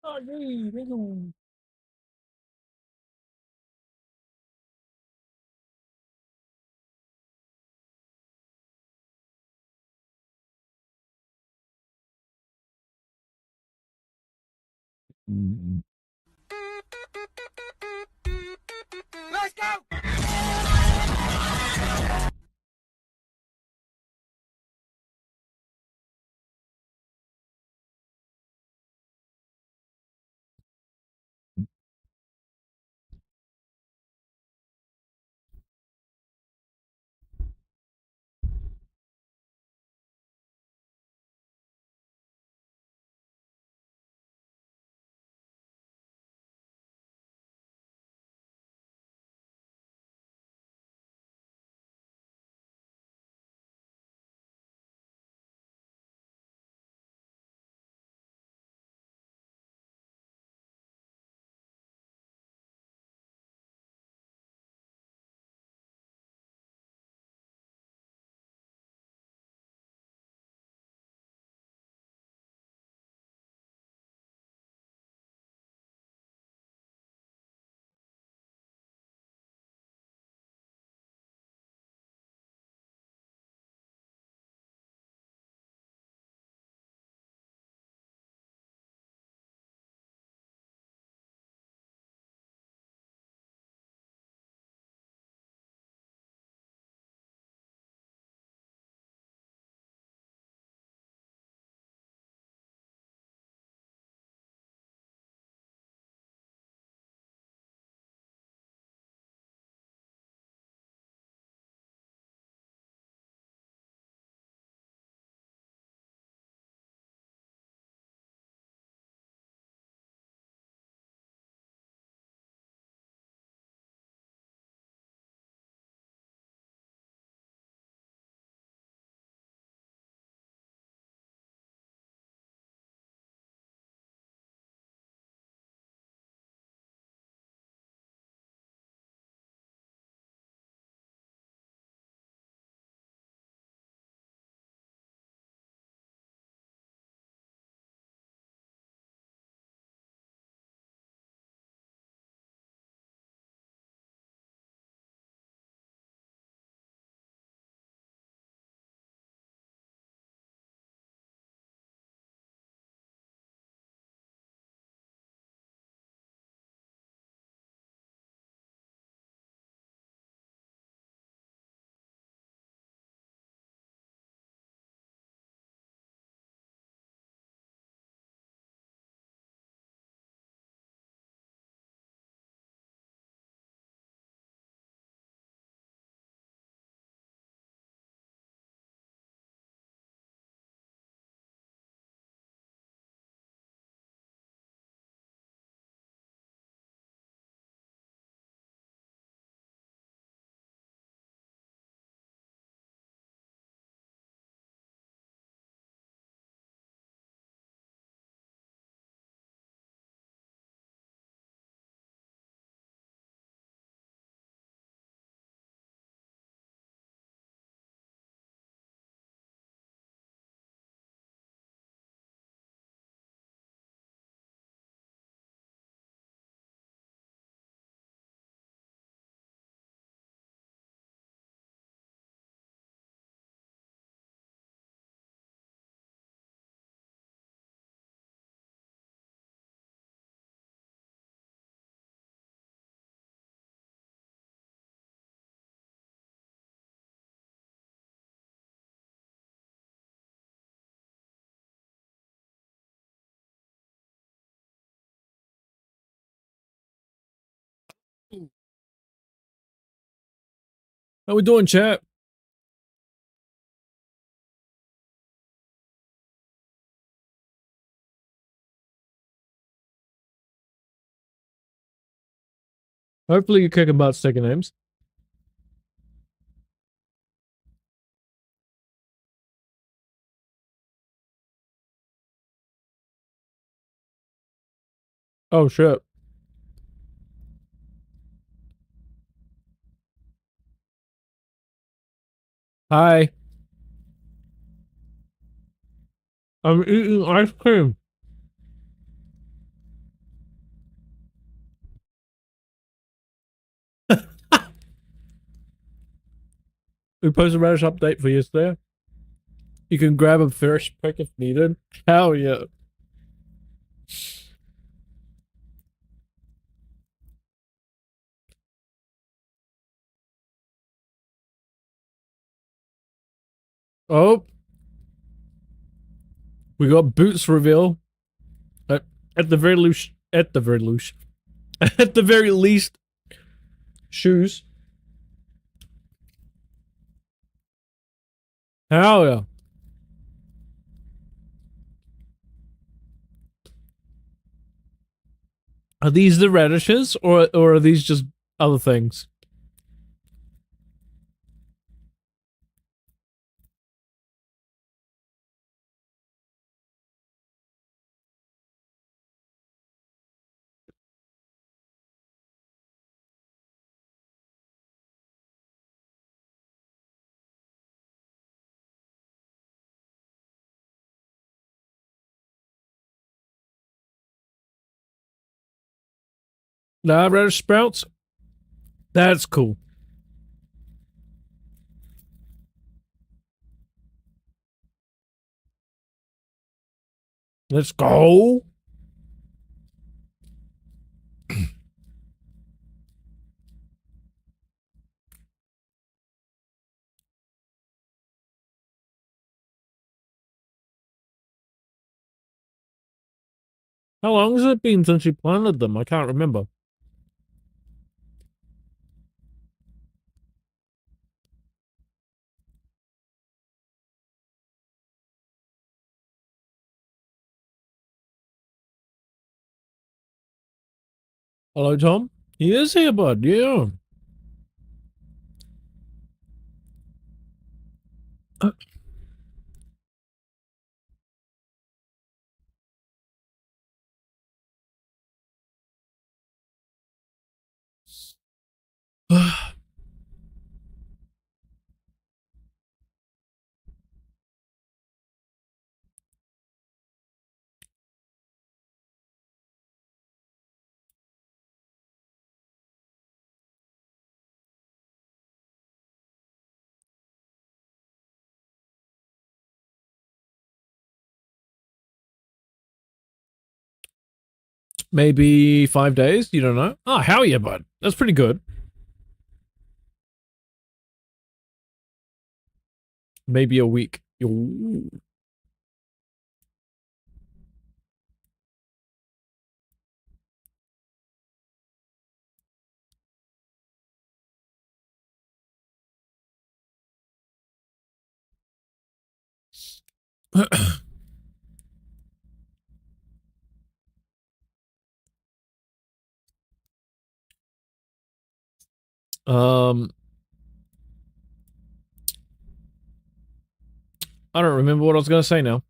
Oh, nee,ไม่ถูกอืม Let's go! how we doing, chat? Hopefully you're kicking about second names. Oh, shit. Hi. I'm eating ice cream. We posted a radish update for yesterday. You can grab a fresh pick if needed. Hell yeah. Oh, we got boots reveal. At, at the very least, at the very least, at the very least, shoes. Hell yeah. Are these the radishes, or are these just other things? Nah, radish sprouts. That's cool. Let's go. How long has it been since you planted them? I can't remember. Hello, Tom. He is here, bud. Yeah. Maybe 5 days. You don't know. Oh, hell yeah, bud. That's pretty good. Maybe a week. Ooh. um, I don't remember what I was going to say now.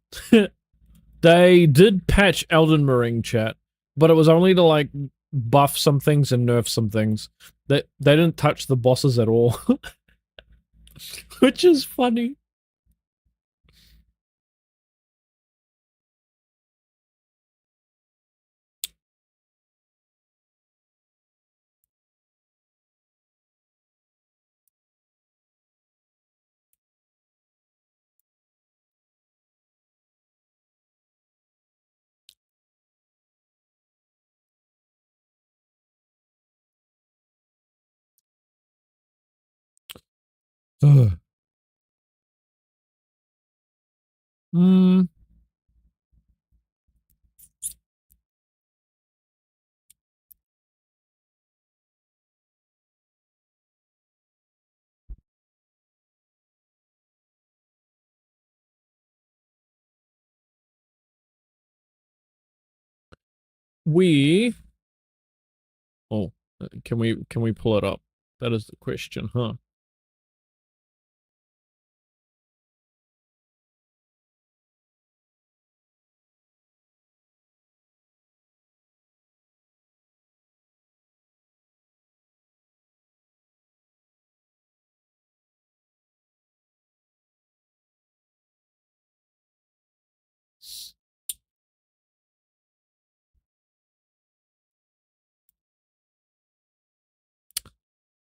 They did patch Elden Ring chat, but it was only to like buff some things and nerf some things. They didn't touch the bosses at all, which is funny. Hmm. We. Oh, can we pull it up? That is the question, huh?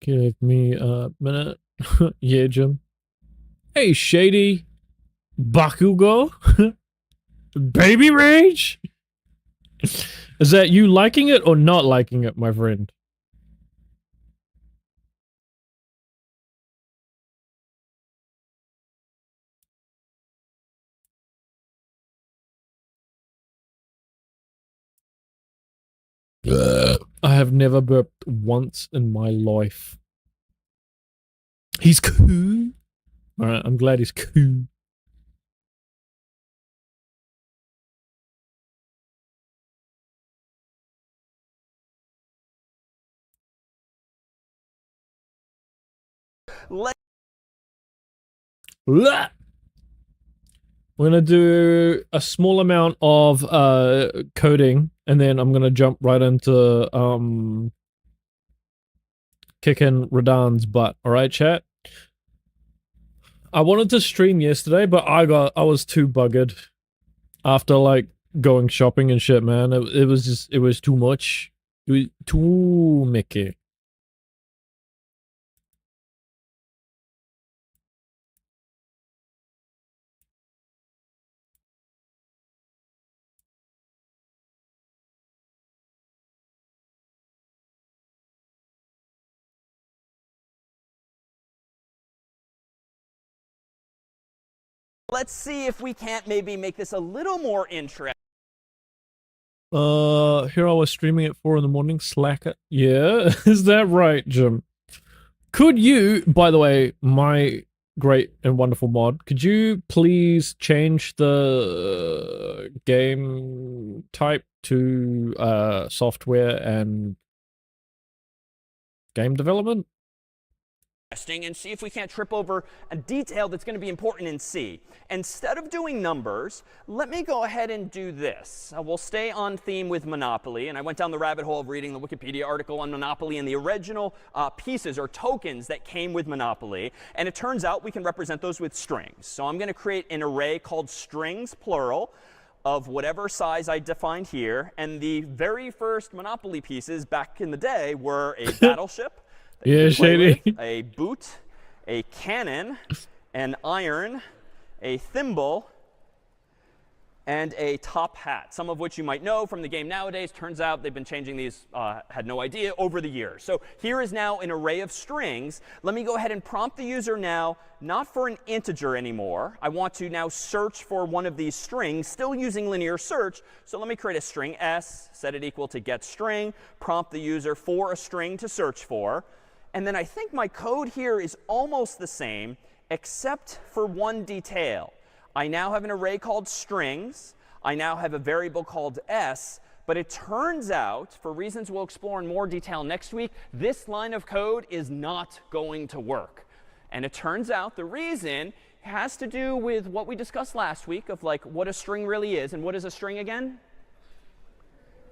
Give me a minute. Yeah, Jim. Hey, Shady. Bakugo. Baby Rage. Is that you liking it or not liking it, my friend? I have never burped once in my life. He's cool. Alright, I'm glad he's cool. Blah! We're gonna do a small amount of coding, and then I'm gonna jump right into kicking Radan's butt. Alright, chat? I wanted to stream yesterday, but I was too buggered after like going shopping and shit, man. It was too much. It was too Mickey. Let's see if we can't maybe make this a little more interesting. Here I was streaming at 4 in the morning. Slack it. Yeah, is that right, Jim? Could you, by the way, my great and wonderful mod, could you please change the game type to software and game development? And see if we can't trip over a detail that's going to be important in C. Instead of doing numbers, let me go ahead and do this. We'll stay on theme with Monopoly. And I went down the rabbit hole of reading the Wikipedia article on Monopoly and the original pieces or tokens that came with Monopoly. And it turns out we can represent those with strings. So I'm going to create an array called strings, plural, of whatever size I defined here. And the very first Monopoly pieces back in the day were a battleship. Yeah, Shady. A boot, a cannon, an iron, a thimble, and a top hat, some of which you might know from the game nowadays. Turns out they've been changing these, had no idea, over the years. So here is now an array of strings. Let me go ahead and prompt the user now, not for an integer anymore. I want to now search for one of these strings, still using linear search. So let me create a string s, set it equal to getString, prompt the user for a string to search for. And then I think my code here is almost the same, except for one detail. I now have an array called strings. I now have a variable called s. But it turns out, for reasons we'll explore in more detail next week, this line of code is not going to work. And it turns out the reason has to do with what we discussed last week of like what a string really is. And what is a string again?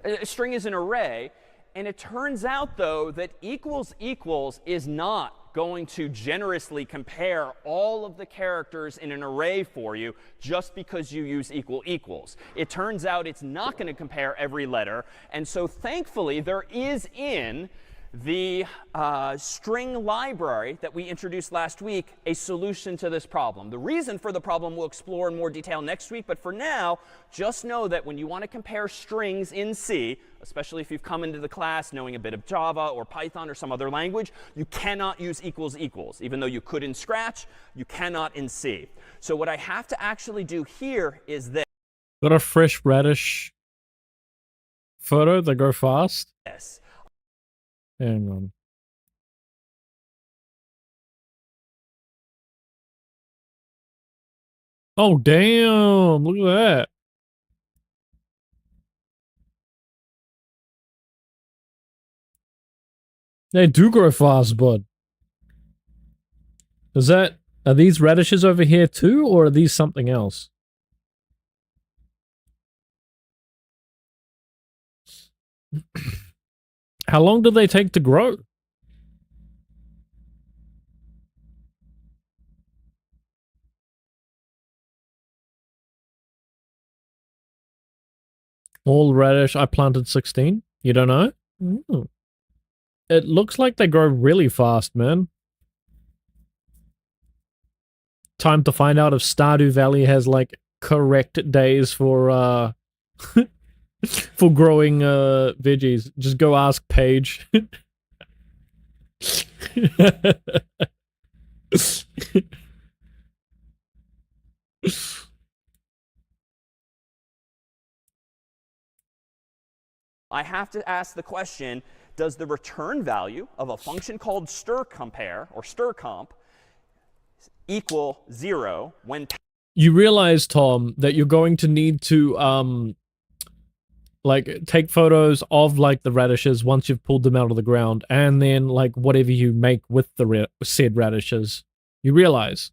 A string is an array. And it turns out, though, that equals equals is not going to generously compare all of the characters in an array for you just because you use equal equals. It turns out it's not going to compare every letter. And so thankfully, there is in the string library that we introduced last week a solution to this problem. The reason for the problem we'll explore in more detail next week. But for now, just know that when you want to compare strings in C, especially if you've come into the class knowing a bit of Java or Python or some other language, you cannot use equals equals. Even though you could in Scratch, you cannot in C. So what I have to actually do here is this. Got a fresh radish photo? They go fast? Yes. Hang on. Oh, damn. Look at that. They do grow fast, bud. Are these radishes over here too, or are these something else? How long do they take to grow? All radish, I planted 16. You don't know? Ooh. It looks like they grow really fast, man. time to find out if Stardew Valley has like correct days for for growing veggies. Just go ask Paige. I have to ask the question, does the return value of a function called strCompare or strcomp equal 0 when... You realize, Tom, that you're going to need to like take photos of like the radishes once you've pulled them out of the ground, and then like whatever you make with the said radishes. You realize?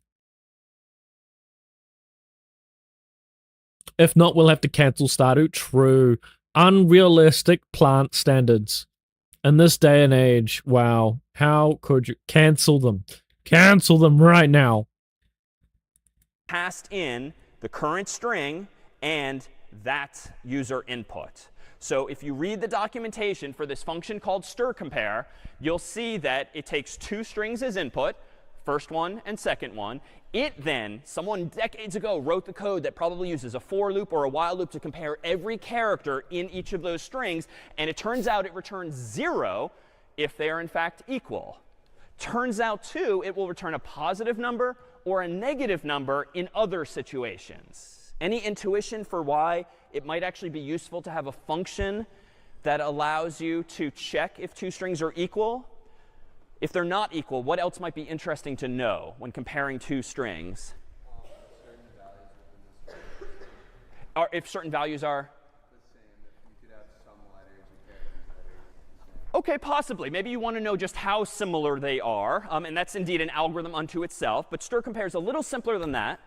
If not, we'll have to cancel Stardew. True. Unrealistic plant standards. In this day and age, wow. How could you cancel them? Cancel them right now. Passed in the current string and that user input. So if you read the documentation for this function called strCompare, you'll see that it takes 2 strings as input, first one and second one. It then, someone decades ago wrote the code that probably uses a for loop or a while loop to compare every character in each of those strings. And it turns out it returns 0 if they are in fact equal. Turns out, too, it will return a positive number or a negative number in other situations. Any intuition for why it might actually be useful to have a function that allows you to check if 2 strings are equal? If they're not equal, what else might be interesting to know when comparing 2 strings? Or if certain values are? OK, possibly. Maybe you want to know just how similar they are. And that's indeed an algorithm unto itself. But strCompare is a little simpler than that.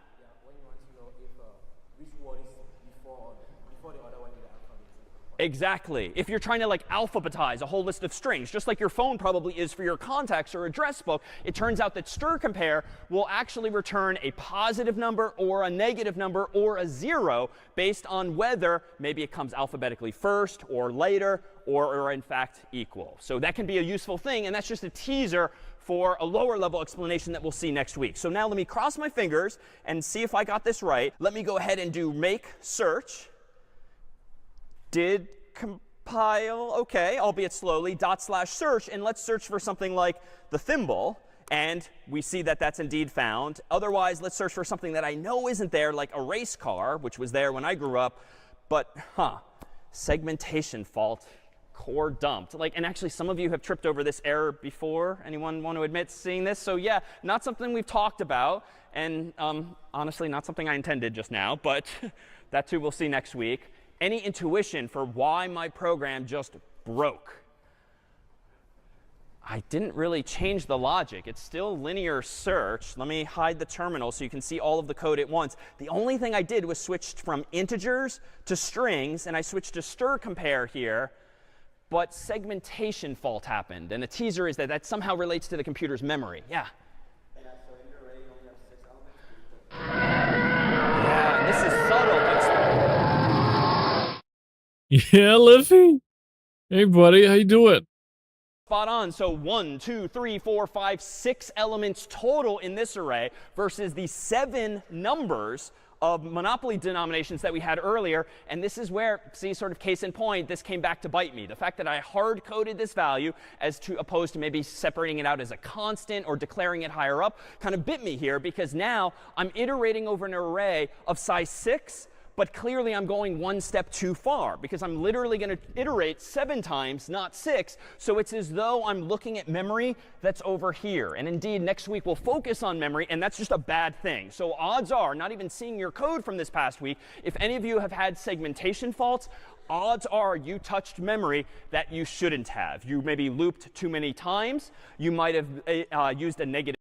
Exactly. If you're trying to like alphabetize a whole list of strings, just like your phone probably is for your contacts or address book, it turns out that strCompare will actually return a positive number or a negative number or a 0 based on whether maybe it comes alphabetically first or later or in fact equal. So that can be a useful thing, and that's just a teaser for a lower level explanation that we'll see next week. So now let me cross my fingers and see if I got this right. Let me go ahead and do make search. Did compile, OK, albeit slowly, /search, and let's search for something like the thimble. And we see that that's indeed found. Otherwise, let's search for something that I know isn't there, like a race car, which was there when I grew up. But, segmentation fault, core dumped. And actually, some of you have tripped over this error before. Anyone want to admit seeing this? So yeah, not something we've talked about. And honestly, not something I intended just now. But that, too, we'll see next week. Any intuition for why my program just broke? I didn't really change the logic. It's still linear search. Let me hide the terminal so you can see all of the code at once. The only thing I did was switch from integers to strings, and I switched to strCompare here. But segmentation fault happened. And the teaser is that that somehow relates to the computer's memory. Yeah? Yeah, so in your array, you only have 6 elements. Yeah, this is subtle, but... Yeah, Liffy. Hey, buddy, how you doing? Spot on. So 1, 2, 3, 4, 5, 6 elements total in this array versus the 7 numbers of monopoly denominations that we had earlier. And this is where, see, sort of case in point, this came back to bite me. The fact that I hard-coded this value as opposed to maybe separating it out as a constant or declaring it higher up kind of bit me here, because now I'm iterating over an array of size 6. But clearly, I'm going one step too far, because I'm literally going to iterate 7 times, not 6. So it's as though I'm looking at memory that's over here. And indeed, next week, we'll focus on memory, and that's just a bad thing. So odds are, not even seeing your code from this past week, if any of you have had segmentation faults, odds are you touched memory that you shouldn't have. You maybe looped too many times. You might have used a negative.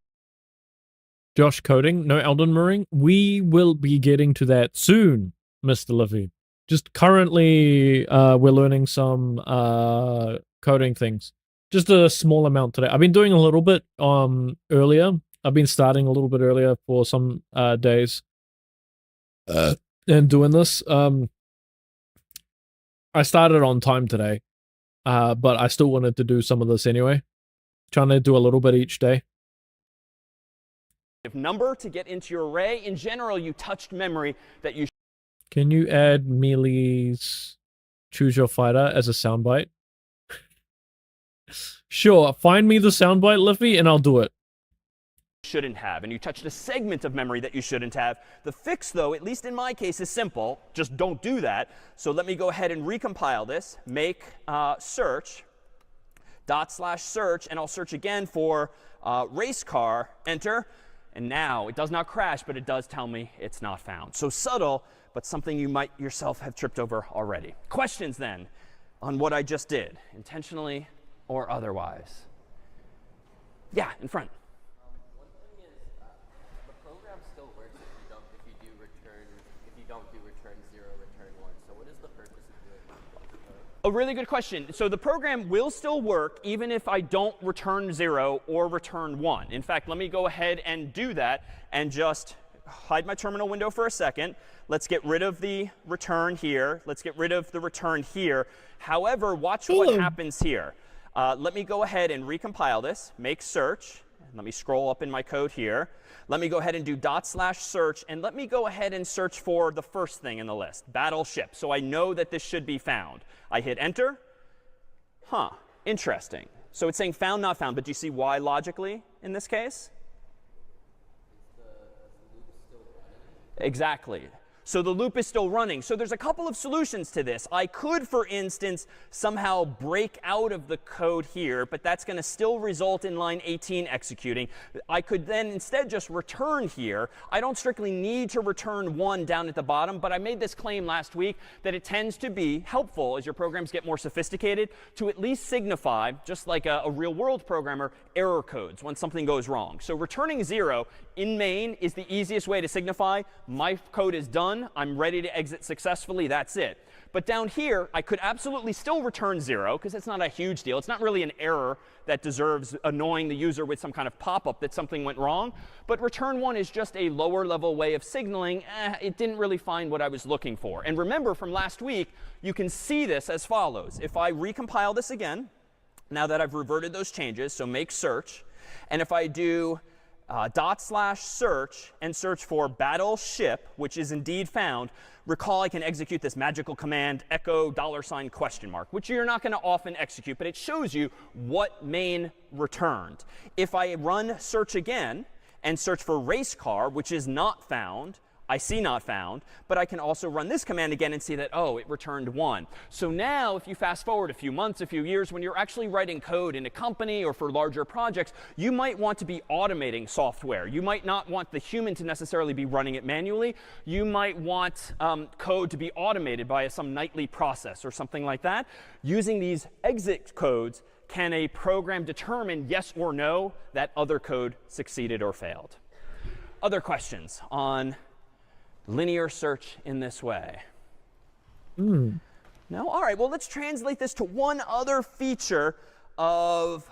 Josh coding, no Elden Ring. We will be getting to that soon, Mr. Liffy. Just currently, we're learning some coding things. Just a small amount today. I've been doing a little bit earlier. I've been starting a little bit earlier for some days and doing this. I started on time today, but I still wanted to do some of this anyway. Trying to do a little bit each day. number to get into your array. In general, you touched memory that you Can you add Mealy's Choose Your Fighter as a soundbite? Sure, find me the soundbite, Liffy, and I'll do it. shouldn't have, and you touched a segment of memory that you shouldn't have. The fix, though, at least in my case, is simple. Just don't do that. So let me go ahead and recompile this, make search, /search, and I'll search again for race car, enter. And now it does not crash, but it does tell me it's not found. So subtle, but something you might yourself have tripped over already. Questions then on what I just did, intentionally or otherwise? Yeah, in front. One thing is, the program still works if you don't do return 0, return 1. So what is the purpose of doing that? A really good question. So the program will still work even if I don't return 0 or return 1. In fact, let me go ahead and do that and just hide my terminal window for a second. Let's get rid of the return here. Let's get rid of the return here. However, watch what happens here. Let me go ahead and recompile this, make search. Let me scroll up in my code here. Let me go ahead and do /search, and let me go ahead and search for the first thing in the list, battleship. So I know that this should be found. I hit enter. Huh, interesting. So it's saying found, not found, but do you see why logically in this case? Exactly. So the loop is still running. So there's a couple of solutions to this. I could, for instance, somehow break out of the code here, but that's going to still result in line 18 executing. I could then instead just return here. I don't strictly need to return 1 down at the bottom, but I made this claim last week that it tends to be helpful as your programs get more sophisticated to at least signify, just like a real-world programmer, error codes when something goes wrong. So returning 0 in main is the easiest way to signify my code is done. I'm ready to exit successfully. That's it. But down here, I could absolutely still return 0 because it's not a huge deal. It's not really an error that deserves annoying the user with some kind of pop-up that something went wrong. But return 1 is just a lower level way of signaling, it didn't really find what I was looking for. And remember from last week, you can see this as follows. If I recompile this again, now that I've reverted those changes, so make search, and if I do /search and search for battleship, which is indeed found, recall I can execute this magical command echo $? Which you're not going to often execute, but it shows you what main returned. If I run search again and search for race car, which is not found, I see not found, but I can also run this command again and see that, oh, it returned 1. So now if you fast forward a few months, a few years, when you're actually writing code in a company or for larger projects, you might want to be automating software. You might not want the human to necessarily be running it manually. You might want code to be automated by some nightly process or something like that. Using these exit codes, can a program determine yes or no that other code succeeded or failed? Other questions on linear search in this way? No? All right, well, let's translate this to one other feature of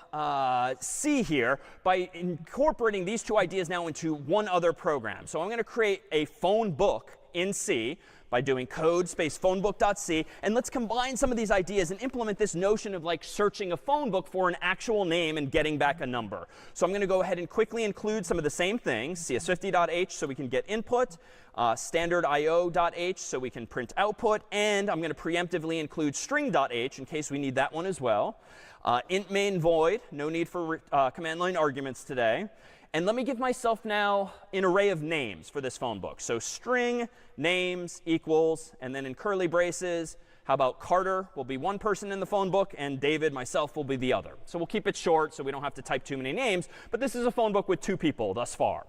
C here by incorporating these two ideas now into one other program. So I'm going to create a phone book in C by doing code space phonebook.c. And let's combine some of these ideas and implement this notion of like searching a phone book for an actual name and getting back a number. So I'm going to go ahead and quickly include some of the same things, cs50.h so we can get input, standard.io.h so we can print output, and I'm going to preemptively include string.h in case we need that one as well. Int main void, no need for command line arguments today. And let me give myself now an array of names for this phone book. So string names equals, and then in curly braces, how about Carter will be one person in the phone book, and David, myself, will be the other. So we'll keep it short so we don't have to type too many names. But this is a phone book with 2 people thus far.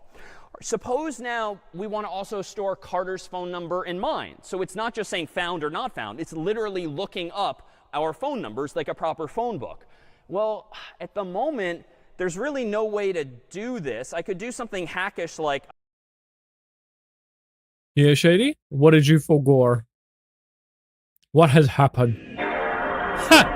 Suppose now we want to also store Carter's phone number in mine. So it's not just saying found or not found. It's literally looking up our phone numbers like a proper phone book. Well, at the moment, there's really no way to do this. I could do something hackish like. Yeah, Shady? What did you forgo? What has happened? Ha!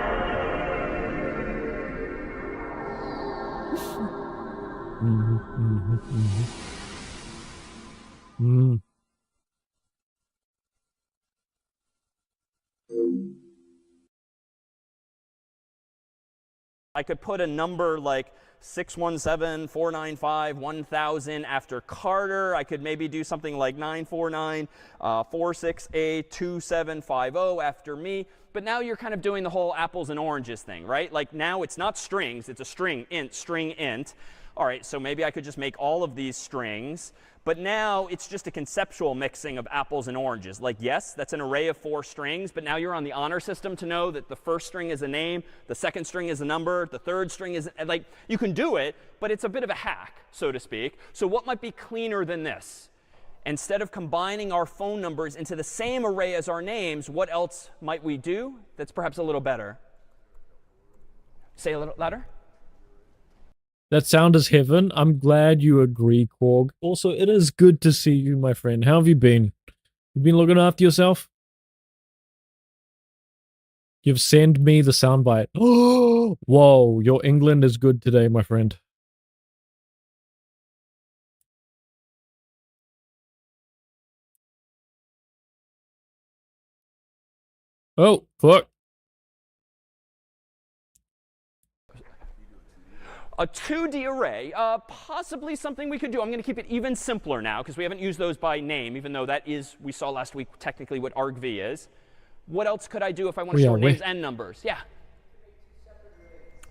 I could put a number like 617, 495, 1000 after Carter. I could maybe do something like 949, 468, 2750 after me. But now you're kind of doing the whole apples and oranges thing, right? Like now it's not strings, it's a string int. All right, so maybe I could just make all of these strings. But now it's just a conceptual mixing of apples and oranges. Like, yes, that's an array of 4 strings, but now you're on the honor system to know that the first string is a name, the second string is a number, the third string is, like, you can do it, but it's a bit of a hack, so to speak. So what might be cleaner than this? Instead of combining our phone numbers into the same array as our names, what else might we do that's perhaps a little better? Say a little louder. That sound is heaven. I'm glad you agree, Korg. Also, it is good to see you, my friend. How have you been? You been looking after yourself? You've sent me the soundbite. Oh, whoa, your England is good today, my friend. Oh, fuck. A 2D array, possibly something we could do. I'm going to keep it even simpler now because we haven't used those by name, even though that is, we saw last week, technically what argv is. What else could I do if I want to store names and numbers? Yeah.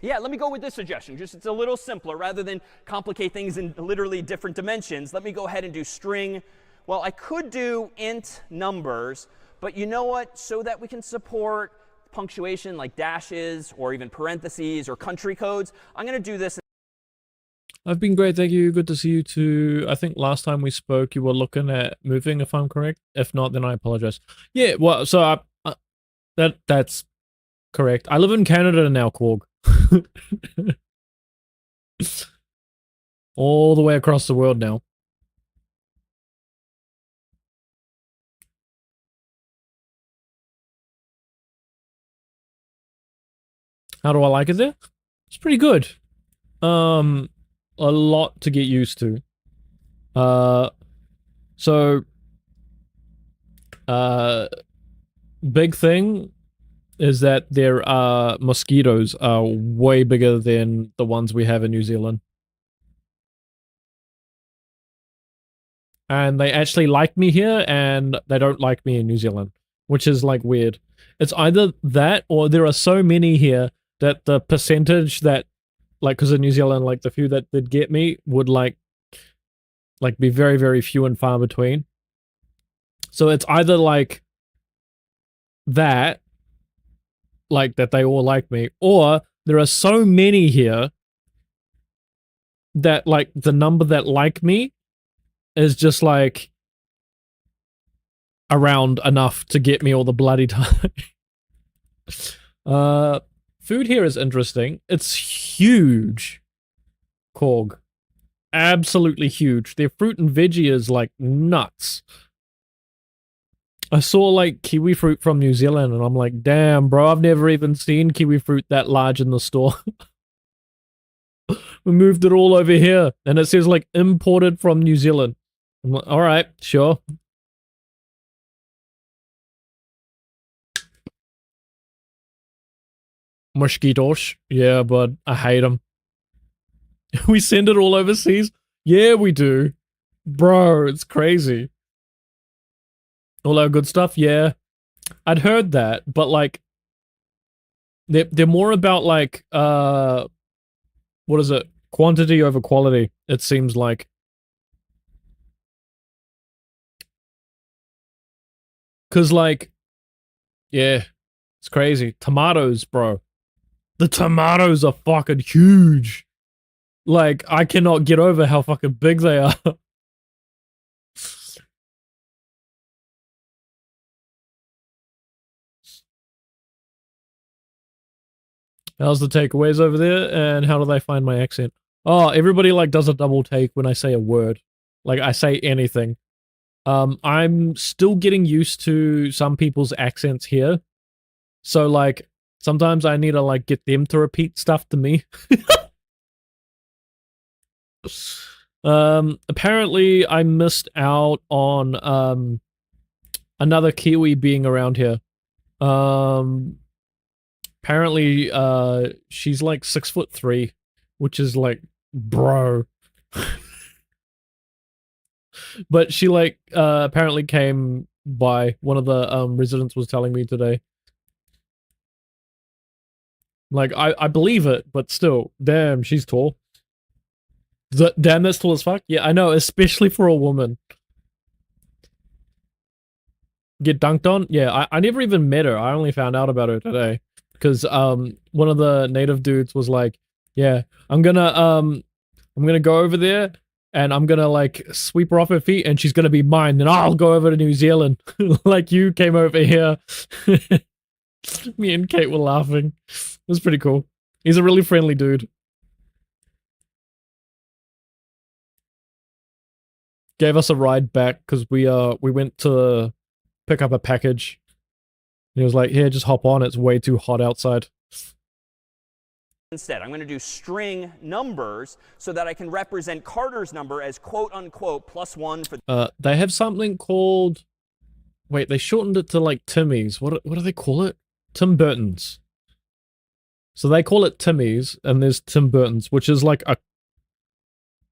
Yeah, let me go with this suggestion. Just it's a little simpler. Rather than complicate things in literally different dimensions, let me go ahead and do string. Well, I could do int numbers, but you know what? So that we can support punctuation like dashes or even parentheses or country codes, I'm going to do this. I've been great, thank you. Good to see you too. I think last time we spoke, you were looking at moving, if I'm correct. If not, then I apologize. Yeah, well, so that's correct. I live in Canada now, Korg. All the way across the world now. How do I like it there? It's pretty good. A lot to get used to. Big thing is that their mosquitoes are way bigger than the ones we have in New Zealand. And they actually like me here, and they don't like me in New Zealand, which is like weird. It's either that, or there are so many here that the percentage that, like, because in New Zealand, like, the few that did get me would, like be very, very few and far between. So it's either, like, that, like, that they all like me, or there are so many here that, like, the number that like me is just, like, around enough to get me all the bloody time. Food here is interesting. It's huge. Korg. Absolutely huge. Their fruit and veggie is, like, nuts. I saw, like, kiwi fruit from New Zealand, and I'm like, damn, bro, I've never even seen kiwi fruit that large in the store. We moved it all over here, and it says, like, imported from New Zealand. I'm like, alright, sure. Mosquitoes. Yeah, but I hate them. We send it all overseas? Yeah, we do. Bro, it's crazy. All our good stuff? Yeah. I'd heard that, but, like, they're more about, like, what is it? Quantity over quality, it seems like. Cause, like, yeah, it's crazy. Tomatoes, bro. The tomatoes are fucking huge. Like, I cannot get over how fucking big they are. How's the takeaways over there, and how do they find my accent? Oh, everybody, like, does a double take when I say a word. Like, I say anything. I'm still getting used to some people's accents here. So, like, sometimes I need to, like, get them to repeat stuff to me. Apparently I missed out on, another Kiwi being around here. Apparently, she's like 6'3", which is like, bro. But she like apparently came by. One of the residents was telling me today. Like I believe it, but still, damn, she's tall. Damn, that's tall as fuck. Yeah, I know, especially for a woman. Get dunked on? Yeah, I never even met her. I only found out about her today. Because one of the native dudes was like, yeah, I'm gonna go over there and I'm gonna like sweep her off her feet and she's gonna be mine, and I'll go over to New Zealand. Like you came over here. Me and Kate were laughing. It was pretty cool. He's a really friendly dude. Gave us a ride back because we went to pick up a package. He was like, "Here, just hop on. It's way too hot outside." Instead, I'm going to do string numbers so that I can represent Carter's number as quote unquote +1 for. They have something called. Wait, they shortened it to like Timmy's. What do they call it? Tim Burton's. So they call it Timmy's, and there's Tim Burton's, which is like a.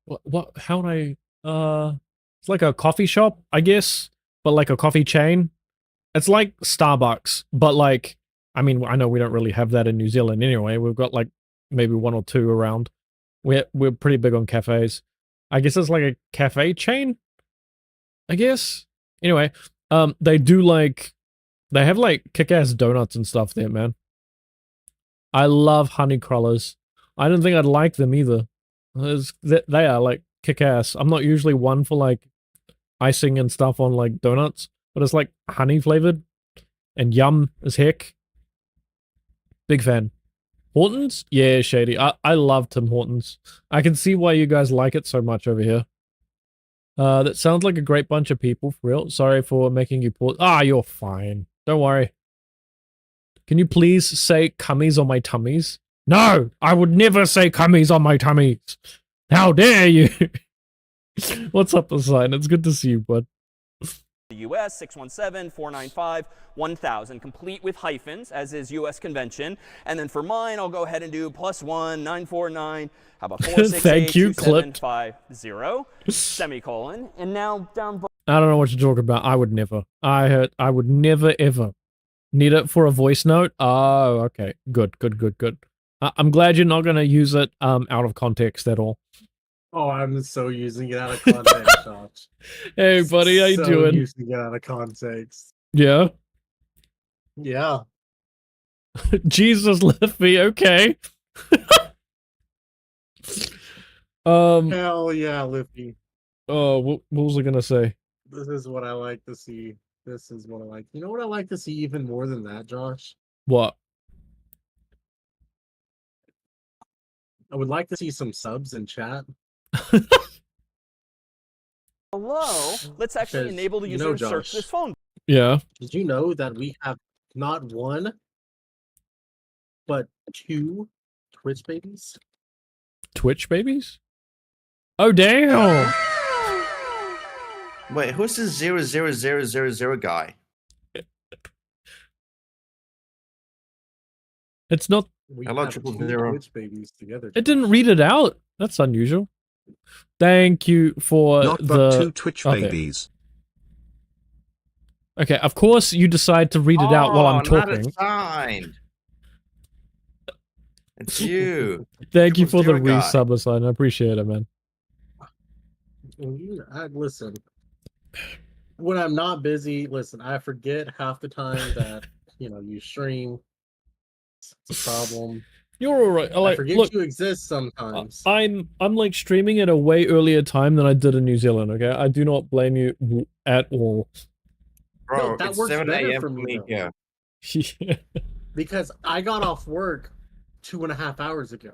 What? How would I? It's like a coffee shop, I guess, but like a coffee chain. It's like Starbucks, but like, I mean, I know we don't really have that in New Zealand anyway. We've got like maybe one or two around. We're pretty big on cafes. I guess it's like a cafe chain, I guess. Anyway, they have like kick-ass donuts and stuff there, man. I love honey crullers. I didn't think I'd like them either. They are like kick-ass. I'm not usually one for like icing and stuff on like donuts, but it's like honey flavored and yum as heck. Big fan. Hortons? Yeah, shady. I love Tim Hortons. I can see why you guys like it so much over here. That sounds like a great bunch of people, for real. Sorry for making you pause. Ah, you're fine. Don't worry. Can you please say cummies on my tummies? No! I would never say cummies on my tummies! How dare you! What's up, Assign? It's good to see you, bud. The US 617-495-1000, complete with hyphens, as is US convention. And then for mine, I'll go ahead and do +1 949. How about 468-2750 semicolon. And now down. I don't know what you're talking about. I would never. I would never ever need it for a voice note. Oh, okay. Good. I'm glad you're not gonna use it out of context at all. Oh, I'm so using it out of context, Josh. Hey, buddy, how you doing? Using it out of context. Yeah. Yeah. Jesus left me. Okay. Hell yeah, Liffy. Oh, what was I gonna say? This is what I like to see. This is what I like. You know what I like to see even more than that, Josh? What? I would like to see some subs in chat. Hello. Let's actually enable the user to search this phone. Yeah. Did you know that we have not one, but 2 Twitch babies? Twitch babies? Oh, damn. Wait, who's this 00000 guy? It's not. Hello, have 2 Twitch babies together. It didn't read it out. That's unusual. Thank you for not but 2 Twitch babies. Okay, of course you decide to read it out while I'm talking. Not assigned. It's you. Thank you for the resub assign. I appreciate it, man. Listen, when I'm not busy, listen, I forget half the time that you stream. It's a problem. You're all right. I forget you exist sometimes. I'm like streaming at a way earlier time than I did in New Zealand. Okay, I do not blame you at all. Bro, that it's works 7 better a.m. for me. Yeah. Because I got off work 2.5 hours ago.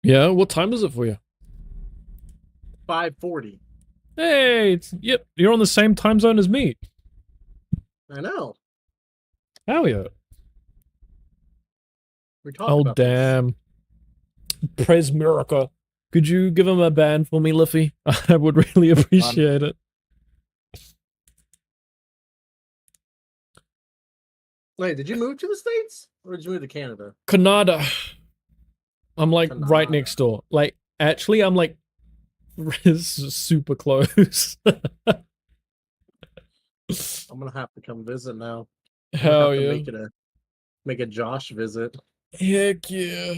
Yeah, what time is it for you? 5:40. Hey, yep, you're on the same time zone as me. I know. Hell yeah. Oh damn. Praise Miracle. Could you give him a ban for me, Liffy? I would really appreciate it. Wait, did you move to the States? Or did you move to Canada? Canada. I'm like to right Nada. next door. Like, actually, I'm like super close. I'm gonna have to come visit now. I'm gonna Hell have to yeah. make a Josh visit. Heck yeah.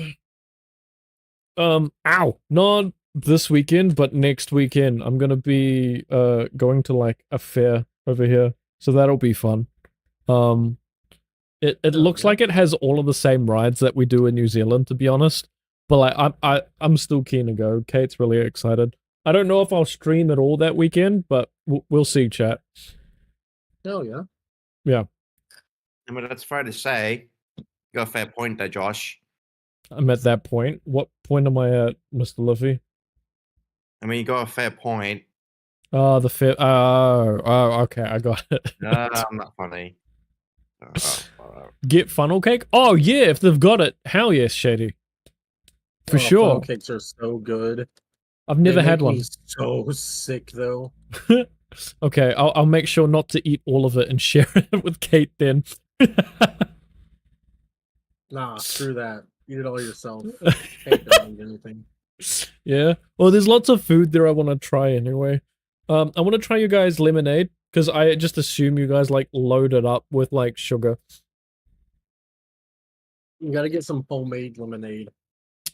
Ow. Not this weekend, but next weekend. I'm gonna be going to like a fair over here. So that'll be fun. Um it Oh, looks yeah. like it has all of the same rides that we do in New Zealand, to be honest. But like I'm still keen to go. Kate's really excited. I don't know if I'll stream it all that weekend, but we'll see, chat. Oh yeah. Yeah, I mean, that's fair to say. You got a fair point there, Josh. I'm at that point. What point am I at, Mr. Luffy? I mean, you got a fair point. Oh, the fair. Oh, okay, I got it. I'm not funny. Get funnel cake? Oh yeah, if they've got it, hell yes, Shady. For sure. Funnel cakes are so good. I've They never make had one. me so sick though. Okay, I'll make sure not to eat all of it and share it with Kate then. Nah, screw that. Eat it all yourself. Kate don't eat anything. Yeah. Well, there's lots of food there I want to try anyway. I want to try you guys lemonade because I just assume you guys like load it up with like sugar. You gotta get some homemade lemonade.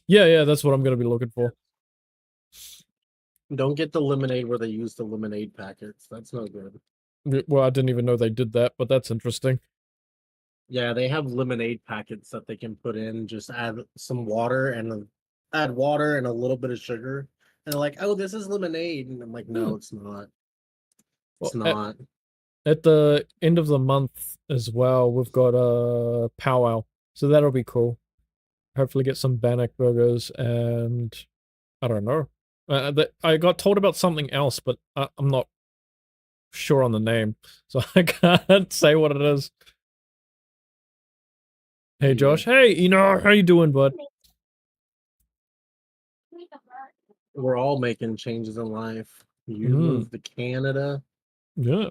Yeah, that's what I'm gonna be looking for. Don't get the lemonade where they use the lemonade packets. That's no good. Well, I didn't even know they did that, but that's interesting. Yeah, they have lemonade packets that they can put in. Just add some water and add water and a little bit of sugar. And they're like, "Oh, this is lemonade." And I'm like, "No, it's not. It's Well, not." at the end of the month as well, we've got a powwow, so that'll be cool. Hopefully, get some Bannock burgers and I don't know. I got told about something else, but I'm not sure on the name, so I can't say what it is. Hey, Josh. Hey, how you doing, bud? We're all making changes in life. You Mhm. moved to Canada. Yeah.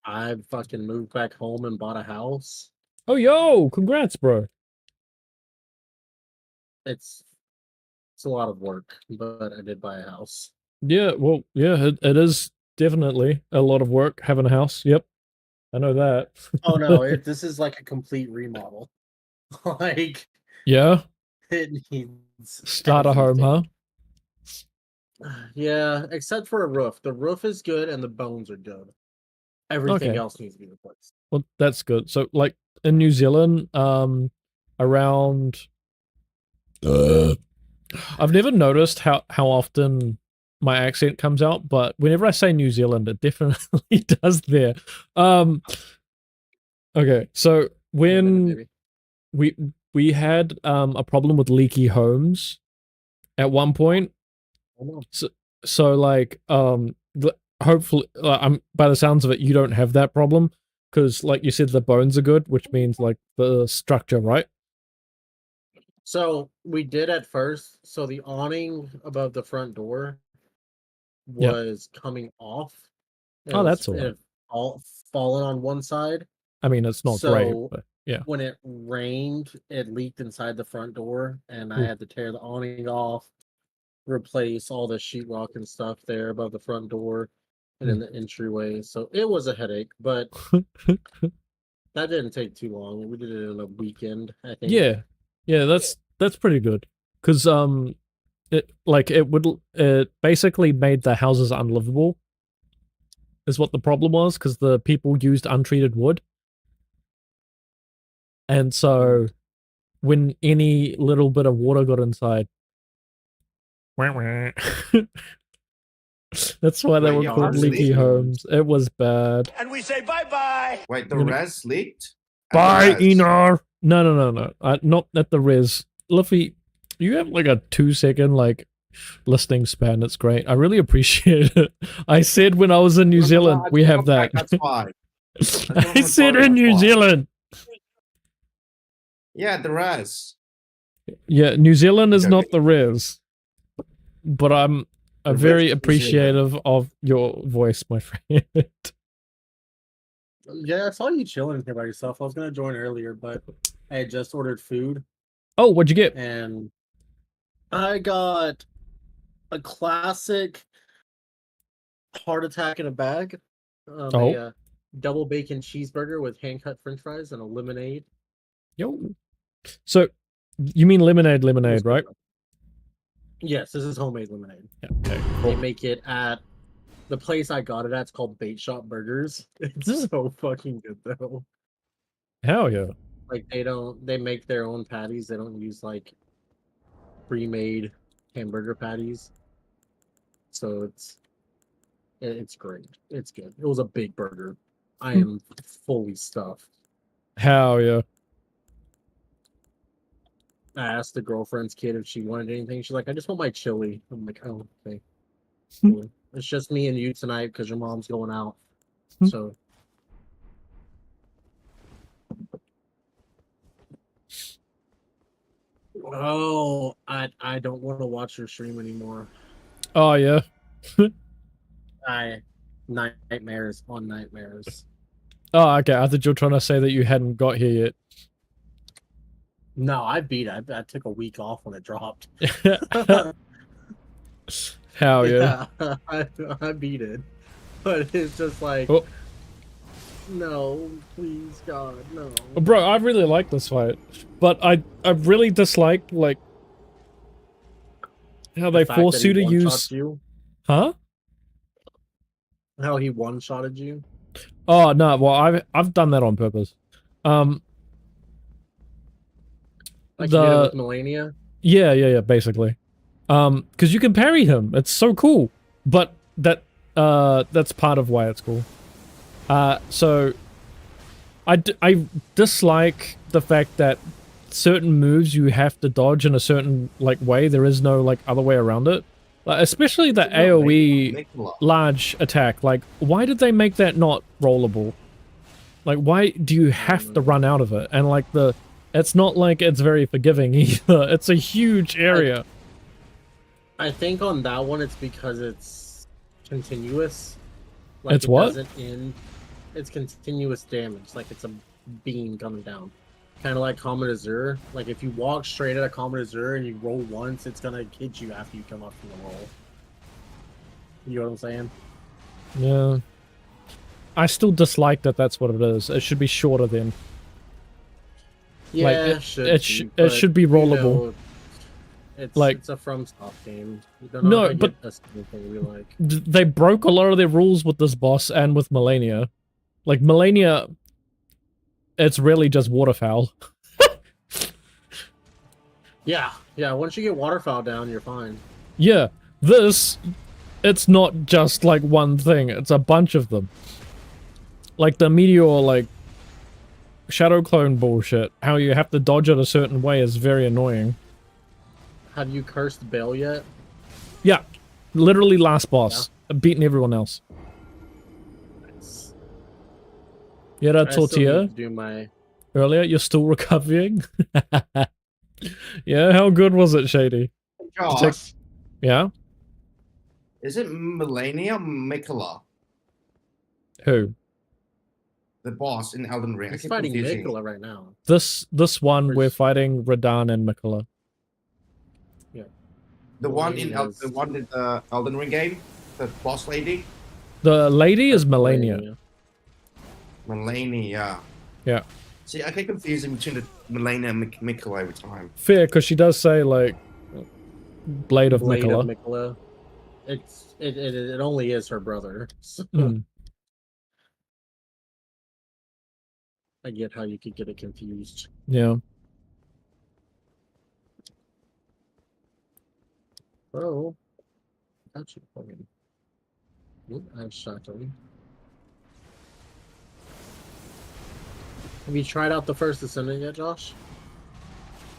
I fucking moved back home and bought a house. Oh, yo, congrats, bro. It's a lot of work, but I did buy a house. Yeah, well, yeah, it is definitely a lot of work having a house. Yep, I know that. Oh no, this is like a complete remodel. Like Yeah, it needs start a home, huh? Yeah, except for a roof. The roof is good and the bones are good. Everything Okay. else needs to be replaced. Well, that's good. So, like in New Zealand, around, I've never noticed how often my accent comes out, but whenever I say New Zealand, it definitely does there. Okay, so when Maybe. we had a problem with leaky homes at one point. I know. So like hopefully I'm by the sounds of it you don't have that problem because like you said the bones are good, which means like the structure, right? So we did at first. So the awning above the front door Yeah. was coming off. Oh, that's all right. It had all fallen on one side. I mean, it's not great, So but yeah. when it rained, it leaked inside the front door, and I Ooh. had to tear the awning off, replace all the sheetrock and stuff there above the front door and in the entryway. So it was a headache, but that didn't take too long. We did it in a weekend, I think. Yeah, that's pretty good because it basically made the houses unlivable is what the problem was because the people used untreated wood. And so when any little bit of water got inside, that's why they Wait, were your called house leaky leaked? homes. It was bad. And we say bye-bye. Wait, the You know- res leaked? At the Bye, res? Enar. No. Not at the res. Luffy, you have like a 2-second like listening span. It's great. I really appreciate it. I said when I was in New No, Zealand, I we took have it that. back, That's fine. I said in New Zealand. Yeah, the res. Yeah, New Zealand is Okay. not the res. But I'm The very res is New appreciative of your voice, my friend. Yeah, I saw you chilling here by yourself. I was gonna join earlier, but I had just ordered food Oh, what'd you get? and I got a classic heart attack in a bag. Oh. A double bacon cheeseburger with hand cut French fries and a lemonade. Yo. So, you mean lemonade, right? Yes, this is homemade lemonade. Yeah. Okay. They Cool. make it at the place I got it at. It's called Bait Shop Burgers. It's so fucking good though. Hell yeah. Like they make their own patties. They don't use like pre-made hamburger patties. So it's great. It's good. It was a big burger. I am fully stuffed. Hell yeah. I asked the girlfriend's kid if she wanted anything. She's like, I just want my chili. I'm like, oh, okay. Hmm. Cool. It's just me and you tonight because your mom's going out. Hmm. So oh, I don't want to watch your stream anymore. Oh yeah. Nightmares on nightmares. Oh, okay. I thought you were trying to say that you hadn't got here No, I beat it. I took a week off when it dropped. yet. Hell yeah. Yeah, I beat it. But it's just like, Oh. no, please, God, no. Bro, I really like this fight, but I really dislike like how they The fact force that you he to one-shot use. you, Huh? how he one-shotted you. Oh no. Well, I've done that on purpose. Like you did it The with Melania. yeah, basically. Because you can parry him. It's so cool. But that's part of why it's cool. So I dislike the fact that certain moves you have to dodge in a certain like way. There is no like other way around it. Like, especially the AoE Make a lot. large attack. Like, why did they make that not rollable? Like, why do you have to run out of it? And like it's not like it's very forgiving either. It's a huge area. I think on that one, it's because it's continuous. Like It's it what? doesn't end. It's continuous damage. Like it's a beam coming down. Kind of like Comet Azure. Like if you walk straight at a Comet Azure and you roll once, it's gonna hit you after you come up from the roll. You know what I'm saying? Yeah. I still dislike that that's what it is. It should be shorter then. Yeah, Like, it should be rollable. It's Like- it's a FromSoft game. You don't No, know how to but- get us anything we like. They broke a lot of their rules with this boss and with Melania. Like, Melania, it's really just waterfowl. Yeah, once you get waterfowl down, you're fine. Yeah, this, it's not just like one thing, it's a bunch of them. Like the meteor, like, shadow clone bullshit, how you have to dodge it a certain way is very annoying. Have you cursed Bale yet? Yeah, literally last boss. I've beaten everyone else. You had a I still tortilla need to do my earlier, you're still recovering? Yeah, how good was it, Shady? Josh, Yeah? is it Melania or Mikola? Who? The boss in Elden Ring. I He's keep fighting confusing. Nicola right now. This one, we're Where's- fighting Radahn and Mikola. The one in Melania is- the one in the Elden Ring game, the boss lady, The lady is Melania. Melania. Yeah. See, I get confusing between the Melania and Mikola every time. Fair, because she does say, like, Blade of Blade Mikola. of Nicola. It only is her brother. So Mm. I get how you could get it confused. Yeah. Oh, got you. Fucking. Oop, I shot him. Have you tried out the first Descendant yet, Josh?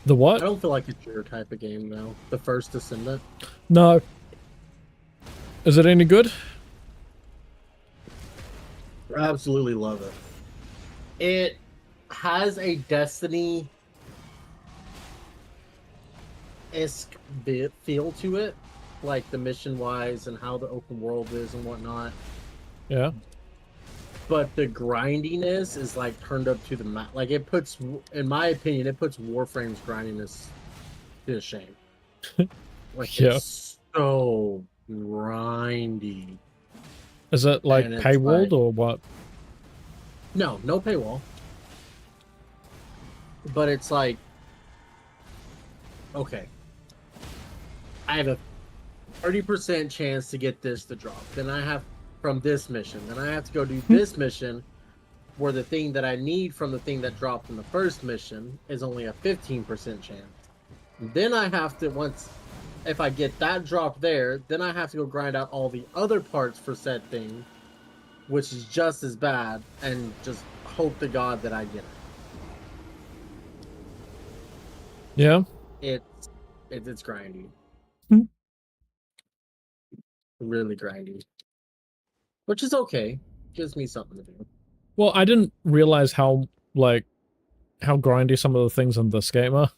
The I what? don't feel like it's your type of game now. The first Descendant. No. Is it any good? I absolutely love it. It has a Destiny-esque feel to it, like the mission-wise and how the open world is and whatnot. Yeah. But the grindiness is like turned up to the max. Like it puts, in my opinion, it puts Warframe's grindiness to shame. Like Yeah. it's so grindy. Is it like And it's paywalled like- or what? No paywall. But it's like, okay, I have a 30% chance to get this to drop. Then I have from this mission. Then I have to go do this mission where the thing that I need from the thing that dropped in the first mission is only a 15% chance. Then I have to, if I get that drop there, then I have to go grind out all the other parts for said thing, which is just as bad, and just hope to God that I get it. Yeah. It's grindy. Hmm. Really grindy. Which is okay. Gives me something to do. Well, I didn't realize how grindy some of the things in this game are.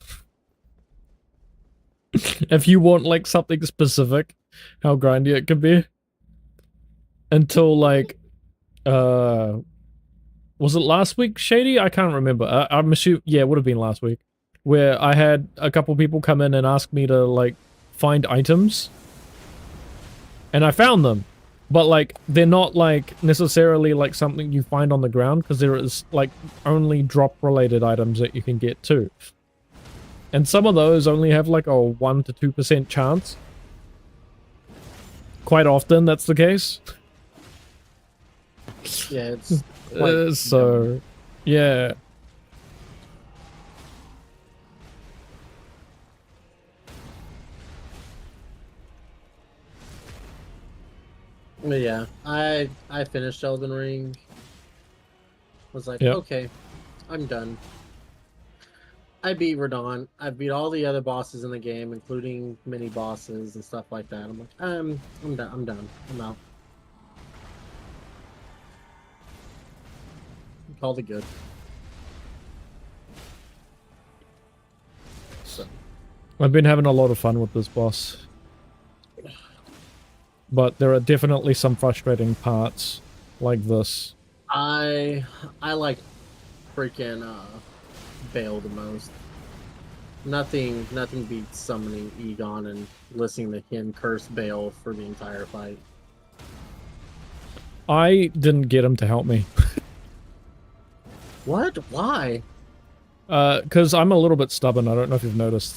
If you want like something specific, how grindy it could be. Until like, was it last week, Shady? I can't remember. I'm assuming, yeah, it would have been last week. Where I had a couple people come in and ask me to like find items. And I found them. But like, they're not like necessarily like something you find on the ground, because there is like only drop related items that you can get too. And some of those only have like a 1 to 2% chance. Quite often that's the case. Yeah, it's quite So, yeah. But yeah, I finished Elden Ring. Was like, Yep. okay, I'm done. I beat Radon. I beat all the other bosses in the game, including mini bosses and stuff like that. I'm like, I'm done. I'm done. I'm out. Called it good. So I've been having a lot of fun with this boss. But there are definitely some frustrating parts like this. I like freaking Bale the most. Nothing beats summoning Egon and listening to him curse Bale for the entire fight. I didn't get him to help me. What? Why? Because I'm a little bit stubborn. I don't know if you've noticed.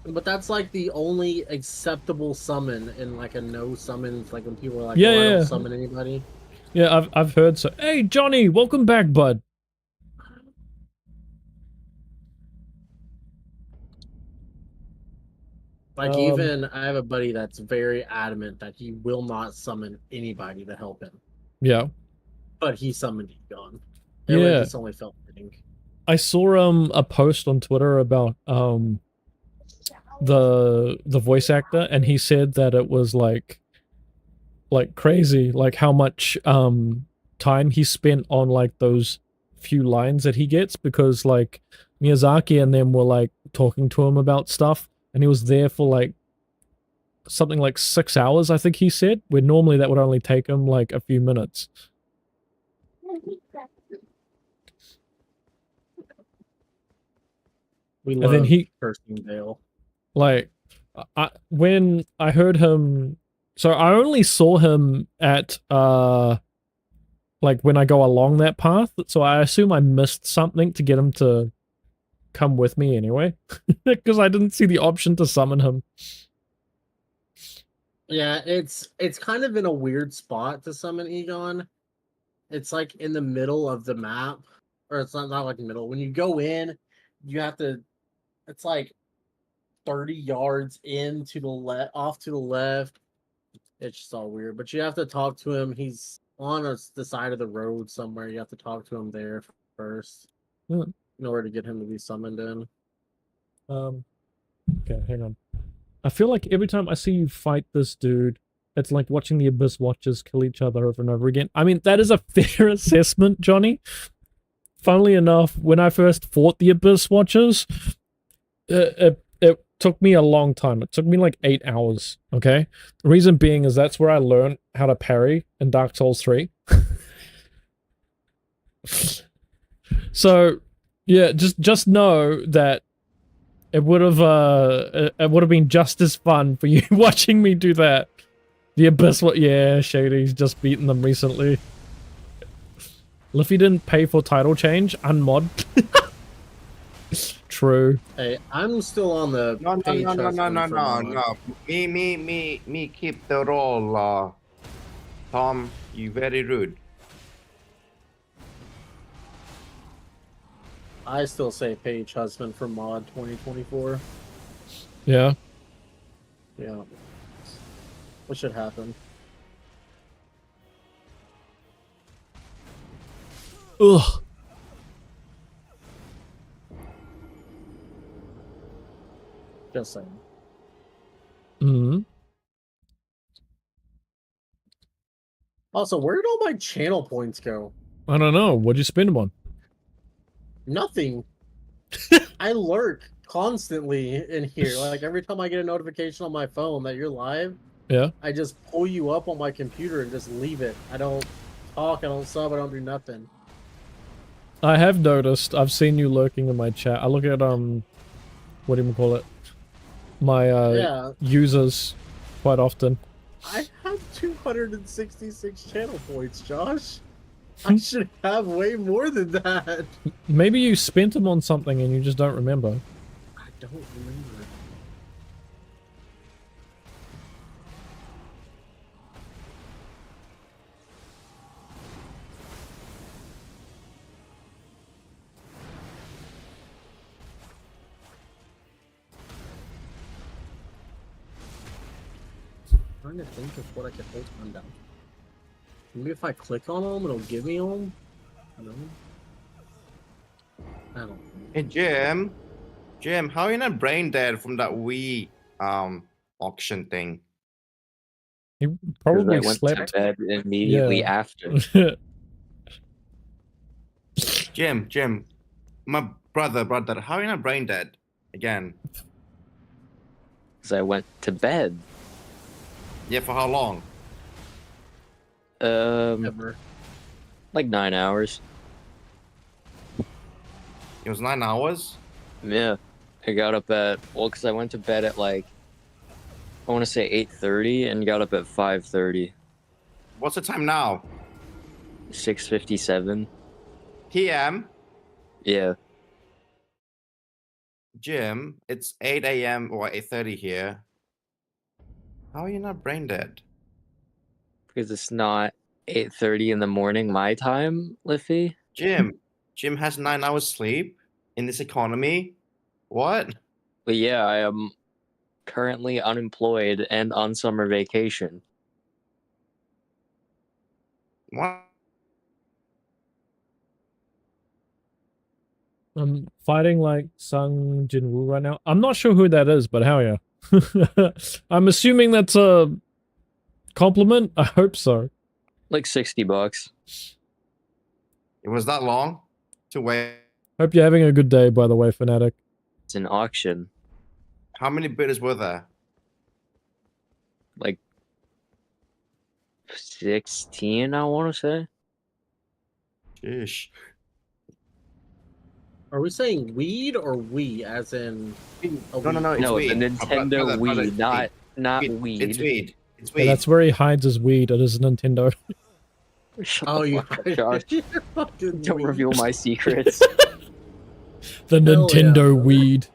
But that's like the only acceptable summon in like a no summon. Like when people are like, Yeah, "Oh, I yeah. don't summon anybody." Yeah, I've heard so. Hey, Johnny, welcome back, bud. Like even I have a buddy that's very adamant that he will not summon anybody to help him, Yeah. but he summoned Egon. Yeah. Just only felt fitting. I saw a post on Twitter about the voice actor, and he said that it was like crazy, like how much time he spent on like those few lines that he gets, because like Miyazaki and them were like talking to him about stuff, and he was there for like something like 6 hours, I think he said, where normally that would only take him like a few minutes. We And love then he cursing Bale. like when I heard him, so I only saw him at like when I go along that path, so I assume I missed something to get him to come with me anyway, because I didn't see the option to summon him. Yeah, it's kind of in a weird spot to summon Egon. It's like in the middle of the map, or it's not like middle. When you go in, you have to. It's like 30 yards in to the left, off to the left. It's just all weird, but you have to talk to him. He's on the side of the road somewhere. You have to talk to him there first Hmm. in order to get him to be summoned in. Okay, hang on. I feel like every time I see you fight this dude, it's like watching the Abyss Watchers kill each other over and over again. I mean, that is a fair assessment, Johnny. Funnily enough, when I first fought the Abyss Watchers, it took me a long time. It took me like 8 hours, okay? The reason being is that's where I learned how to parry in Dark Souls 3. So, yeah, just know that It would have been just as fun for you watching me do that. The Abyss, what? Yeah, Shady's just beaten them recently. Liffy didn't pay for title change, unmod. True. Hey, I'm still on the No, no, page no, no, no, husband no, for no, mod. no. Me keep the role. Tom, you very rude. I still say page husband for mod 2024. Yeah. Yeah. What should happen? Ugh. Just saying. Hmm. Also, where did all my channel points go? I don't know. What'd you spend them on? Nothing. I lurk constantly in here. Like every time I get a notification on my phone that you're live, Yeah. I just pull you up on my computer and just leave it. I don't talk, I don't sub, I don't do nothing. I have noticed. I've seen you lurking in my chat. I look at what do you call it? My Yeah. users quite often. I have 266 channel points, Josh. I should have way more than that. Maybe you spent them on something and you just don't remember. I don't remember. Trying to think of what I could hold on down. Maybe if I click on them, it'll give me them. No. I don't know. Hey, Jim. Jim, how are you not brain dead from that Wii auction thing? He 'Cause probably I went slept. to bed immediately Yeah. after. Jim, my brother, how are you not brain dead again? Because I went to bed. Yeah, for how long? Ever. Like 9 hours. It was 9 hours. Yeah. I got up at, well, because I went to bed at like, I want to say 8:30 and got up at 5:30. What's the time now? 6:57. PM. Yeah. Jim, it's 8 a.m. or 8:30 here. How are you not brain dead? Because it's not 8:30 in the morning my time, Liffy. Jim has 9 hours sleep in this economy. What? But yeah, I am currently unemployed and on summer vacation. What? I'm fighting like Sung Jinwoo right now. I'm not sure who that is, but hell yeah. I'm assuming that's a compliment. I hope so. Like $60. It was that long to wait. Hope you're having a good day, by the way, Fnatic. It's an auction. How many bidders were there? Like 16, I want to say. Sheesh. Are we saying weed or we, as in a No, weed? it's No, weed. the Nintendo Brother, Wii, it's not weed. weed. It's weed. It's Yeah, weed. that's where he hides his weed. It is Nintendo. Shut Oh, the you fuck up, Josh. fucking Don't weed. reveal my secrets. The Hell Nintendo yeah. weed.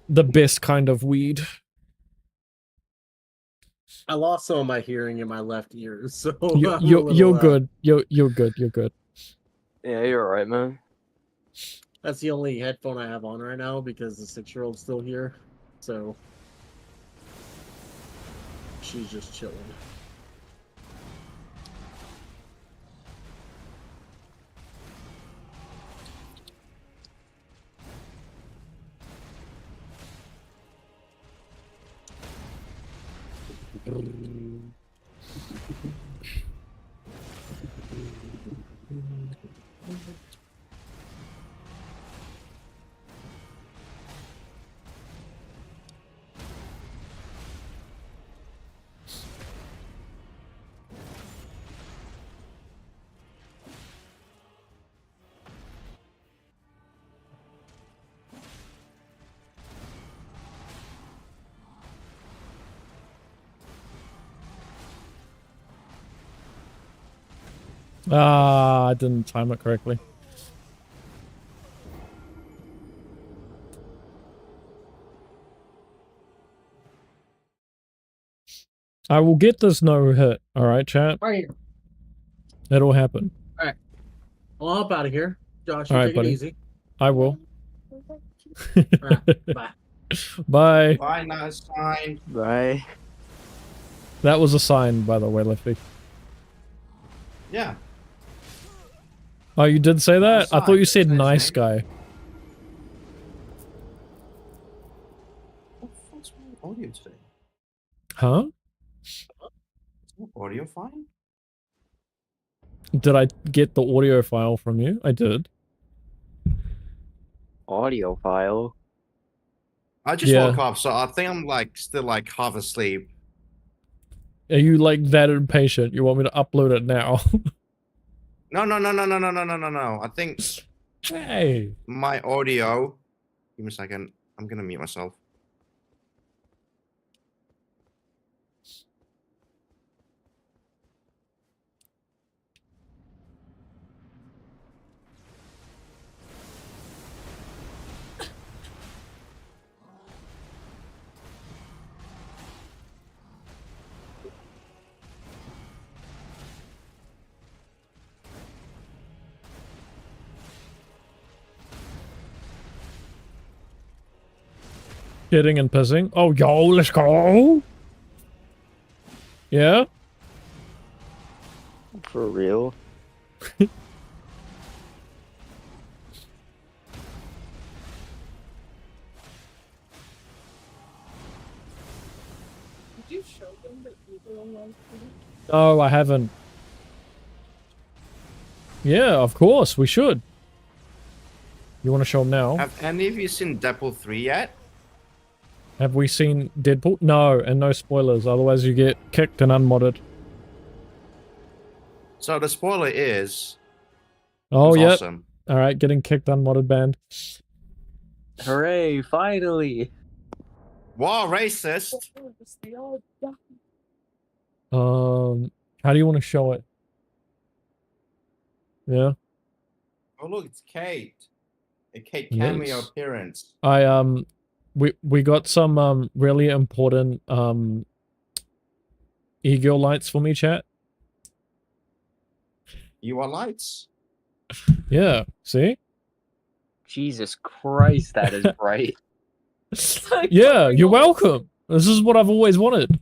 The best kind of weed. I lost some of my hearing in my left ear, so You're, I'm a you're, little, you're good. You're good. You're good. Yeah, you're alright, man. That's the only headphone I have on right now because the 6-year-old's still here. So she's just chilling. Ah, I didn't time it correctly. I will get this no hit. All right, chat. Right. It'll happen. I'll hop out of here. Josh, All you right, take buddy. it easy. I will. Alright, bye. Bye. Bye, nice sign. Bye. That was a sign, by the way, Lefty. Yeah. Oh, you did say that? I thought you said Sign. nice guy. What's my audio today? Huh? Is my audio fine? Did I get the audio file from you? I did. Audio file. I just Yeah. woke up, so I think I'm like still like half asleep. Are you like that impatient? You want me to upload it now? No. I think Hey. my audio. Give me a second. I'm gonna mute myself. Shitting and pissing. Oh, yo, let's go. Yeah? For real? No, I haven't. Yeah, of course, we should. You want to show them now? Have any of you seen Deadpool 3 yet? Have we seen Deadpool? No, and no spoilers, otherwise you get kicked and unmodded. So the spoiler is. Oh, yeah. Awesome. Alright, getting kicked, unmodded, banned. Hooray, finally! Wow, racist. How do you want to show it? Yeah? Oh look, it's Kate. A Kate It cameo is. appearance. We got some, really important, e-girl lights for me, chat. You are lights. Yeah, see? Jesus Christ, that is bright. Yeah, you're welcome. This is what I've always wanted.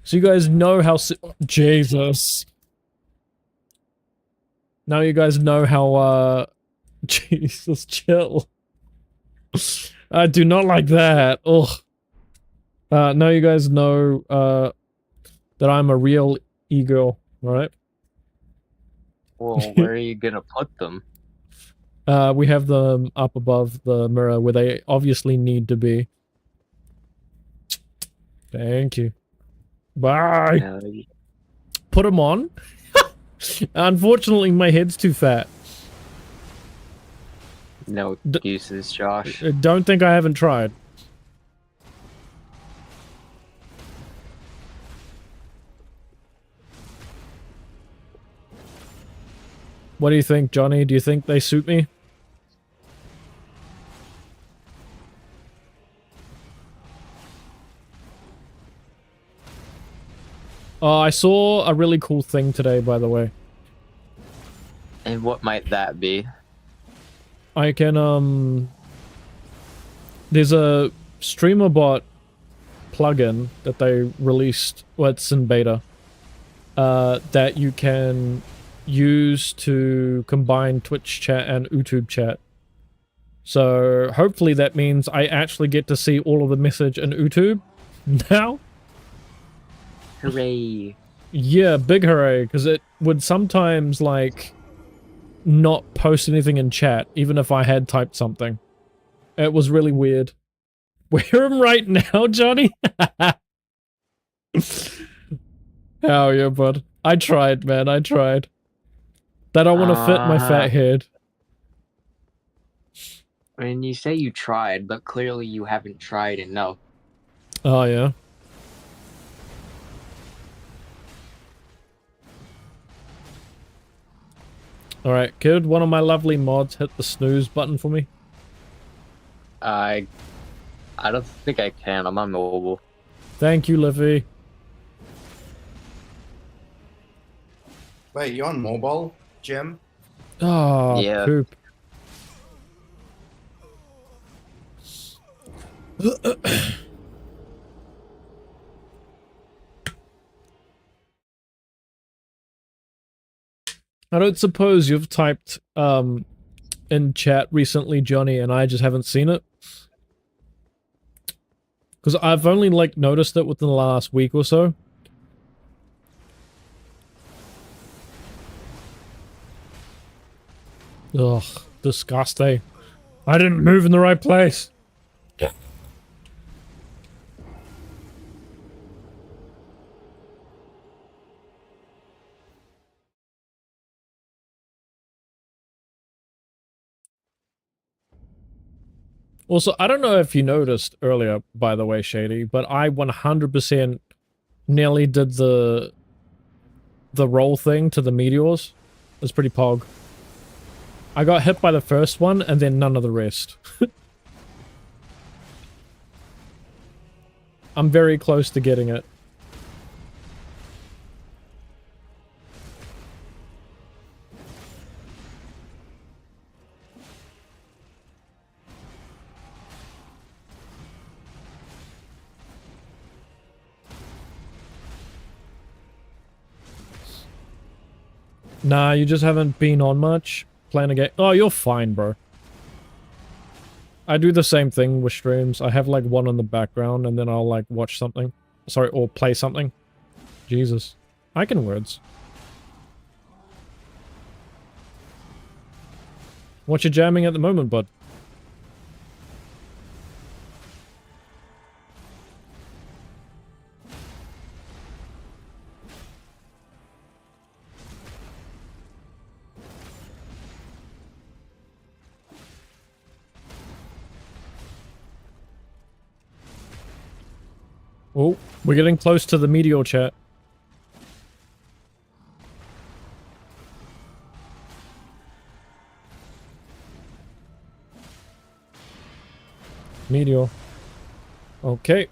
So you guys know how Jesus. Now you guys know how, Jesus, chill. I do not like that. Ugh. Now you guys know, that I'm a real e-girl, alright? Well, where are you gonna put them? We have them up above the mirror where they obviously need to be. Thank you. Bye. Put them on. Unfortunately, my head's too fat. No excuses, Josh. Don't think I haven't tried. What do you think, Johnny? Do you think they suit me? I saw a really cool thing today, by the way. And what might that be? I can, there's a streamer bot plugin that they released, well, it's in beta, that you can use to combine Twitch chat and YouTube chat. So hopefully that means I actually get to see all of the message in YouTube now. Hooray. Yeah, big hooray, because it would sometimes, like, not post anything in chat, even if I had typed something. It was really weird. Wear him right now, Johnny? Hell yeah, bud. I tried, man, I tried. They don't want to fit my fat head. I mean, you say you tried, but clearly you haven't tried enough. Oh, yeah? Alright, could one of my lovely mods hit the snooze button for me? I don't think I can. I'm on mobile. Thank you, Livy. Wait, you on mobile, Jim? Oh, Yeah. poop. I don't suppose you've typed in chat recently, Johnny, and I just haven't seen it? Because I've only, like, noticed it within the last week or so. Ugh, disgusting. I didn't move in the right place. Also, I don't know if you noticed earlier, by the way, Shady, but I 100% nearly did the roll thing to the meteors. It was pretty pog. I got hit by the first one, and then none of the rest. I'm very close to getting it. Nah, you just haven't been on much. Playing a game. Oh, you're fine, bro. I do the same thing with streams. I have like one in the background and then I'll like watch something. Sorry, or play something. Jesus. I can words. What you jamming at the moment, bud? Oh, we're getting close to the meteor chat. Meteor. Okay.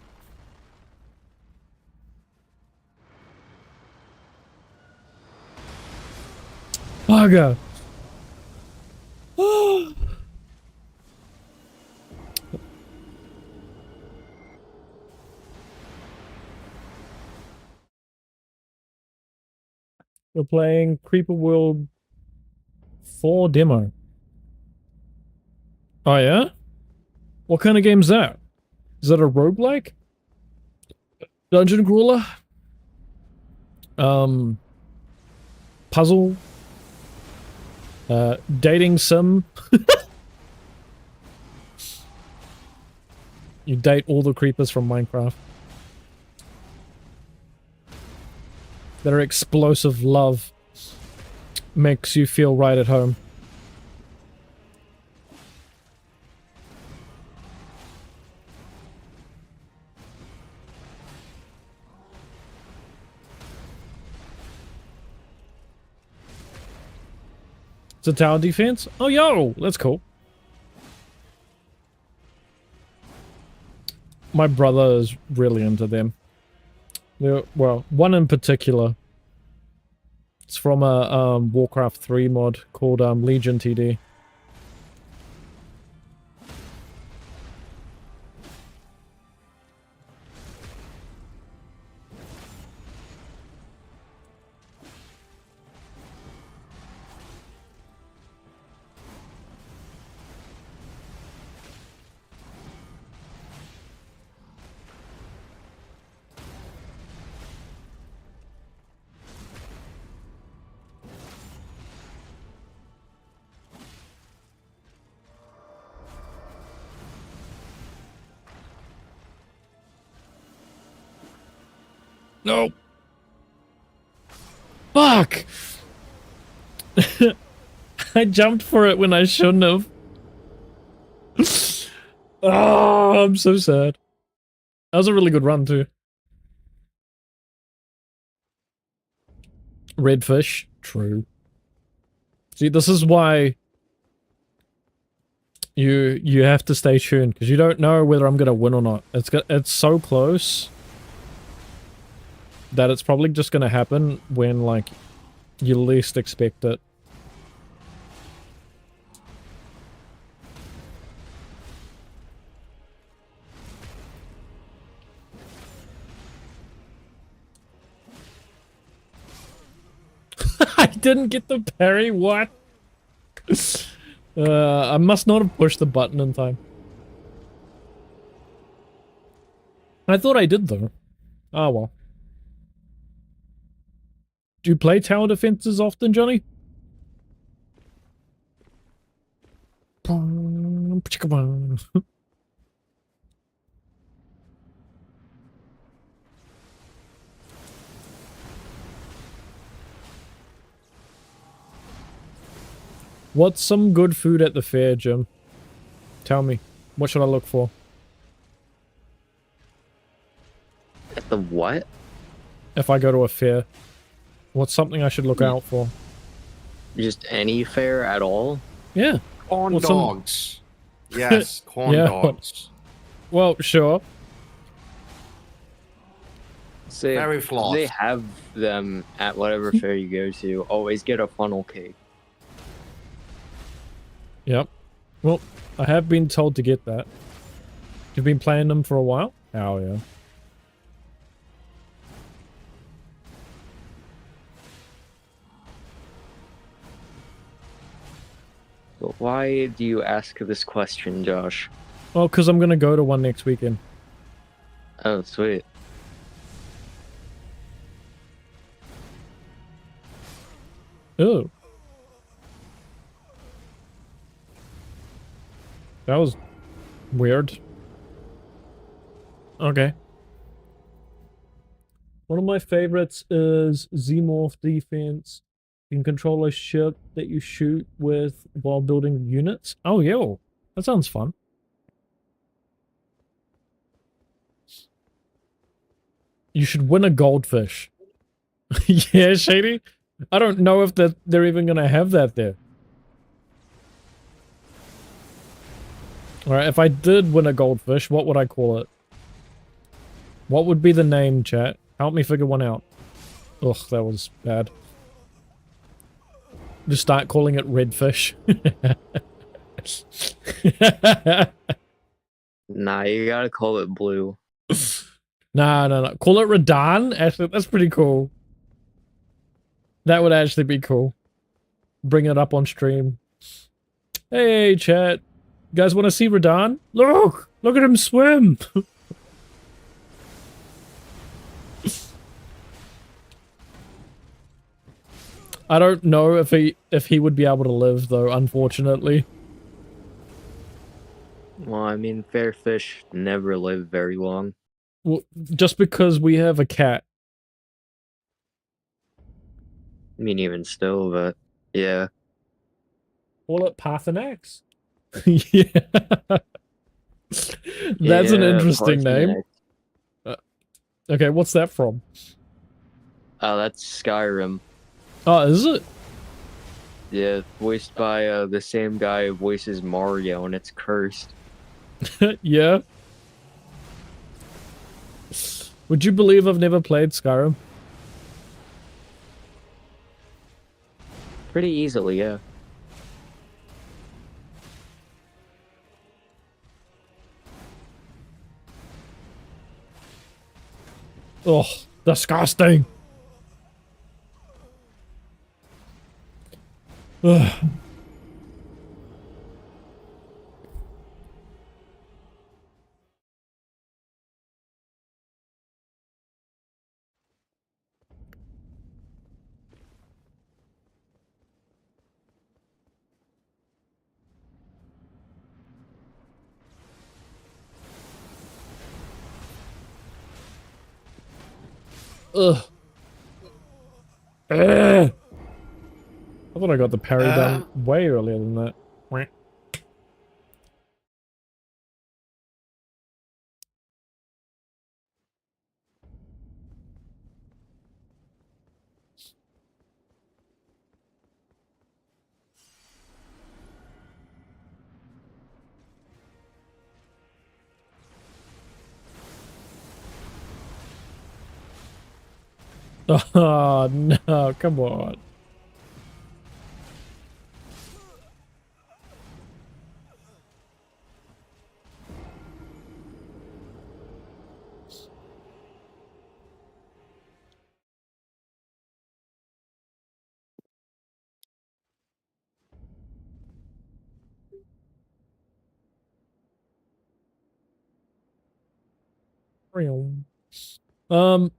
Bugger. We're playing Creeper World 4 demo. Oh yeah? What kind of game's that? Is that a roguelike? Dungeon crawler? Puzzle? Dating sim? You date all the creepers from Minecraft. Their explosive love makes you feel right at home. It's a tower defense? Oh, yo! That's cool. My brother is really into them. Well, one in particular. It's from a Warcraft 3 mod called Legion TD. No. Fuck! I jumped for it when I shouldn't have. Oh, I'm so sad. That was a really good run too. Redfish, true. See, this is why you have to stay tuned, because you don't know whether I'm gonna win or not. It's so close that it's probably just gonna happen when, like, you least expect it. I didn't get the parry, what? I must not have pushed the button in time. I thought I did, though. Oh, well. Do you play tower defenses often, Johnny? What's some good food at the fair, Jim? Tell me. What should I look for? At the what? If I go to a fair. What's something I should look out for? Just any fair at all? Yeah. Corn Well, dogs. Yes, corn Yeah. dogs. Well, sure. Say, Very flawed. they have them at whatever fair you go to. Always get a funnel cake. Yep. Well, I have been told to get that. You've been playing them for a while? Oh, yeah. But why do you ask this question, Josh? Well, because I'm going to go to one next weekend. Oh, sweet. Oh. That was weird. Okay. One of my favorites is Xenomorph Defense. You can control a ship that you shoot with while building units. Oh, yeah. That sounds fun. You should win a goldfish. Yeah, Shady? I don't know if they're even going to have that there. Alright, if I did win a goldfish, what would I call it? What would be the name, chat? Help me figure one out. Ugh, that was bad. Just start calling it redfish. Nah, you gotta call it blue. No. Call it Radan? Actually, that's pretty cool. That would actually be cool. Bring it up on stream. Hey, chat. You guys want to see Radan? Look! Look at him swim! I don't know if he would be able to live, though, unfortunately. Well, I mean, fair fish never live very long. Well, just because we have a cat. I mean, even still, but yeah. Call it Parthenax. Yeah. That's an Yeah, interesting name. Parthenax. Okay, what's that from? Oh, that's Skyrim. Oh, is it? Yeah, voiced by the same guy who voices Mario, and it's cursed. Yeah. Would you believe I've never played Skyrim? Pretty easily, yeah. Ugh, disgusting. Ugh. Ugh. I thought I got the parry done way earlier than that. Wah. Oh no, come on. Um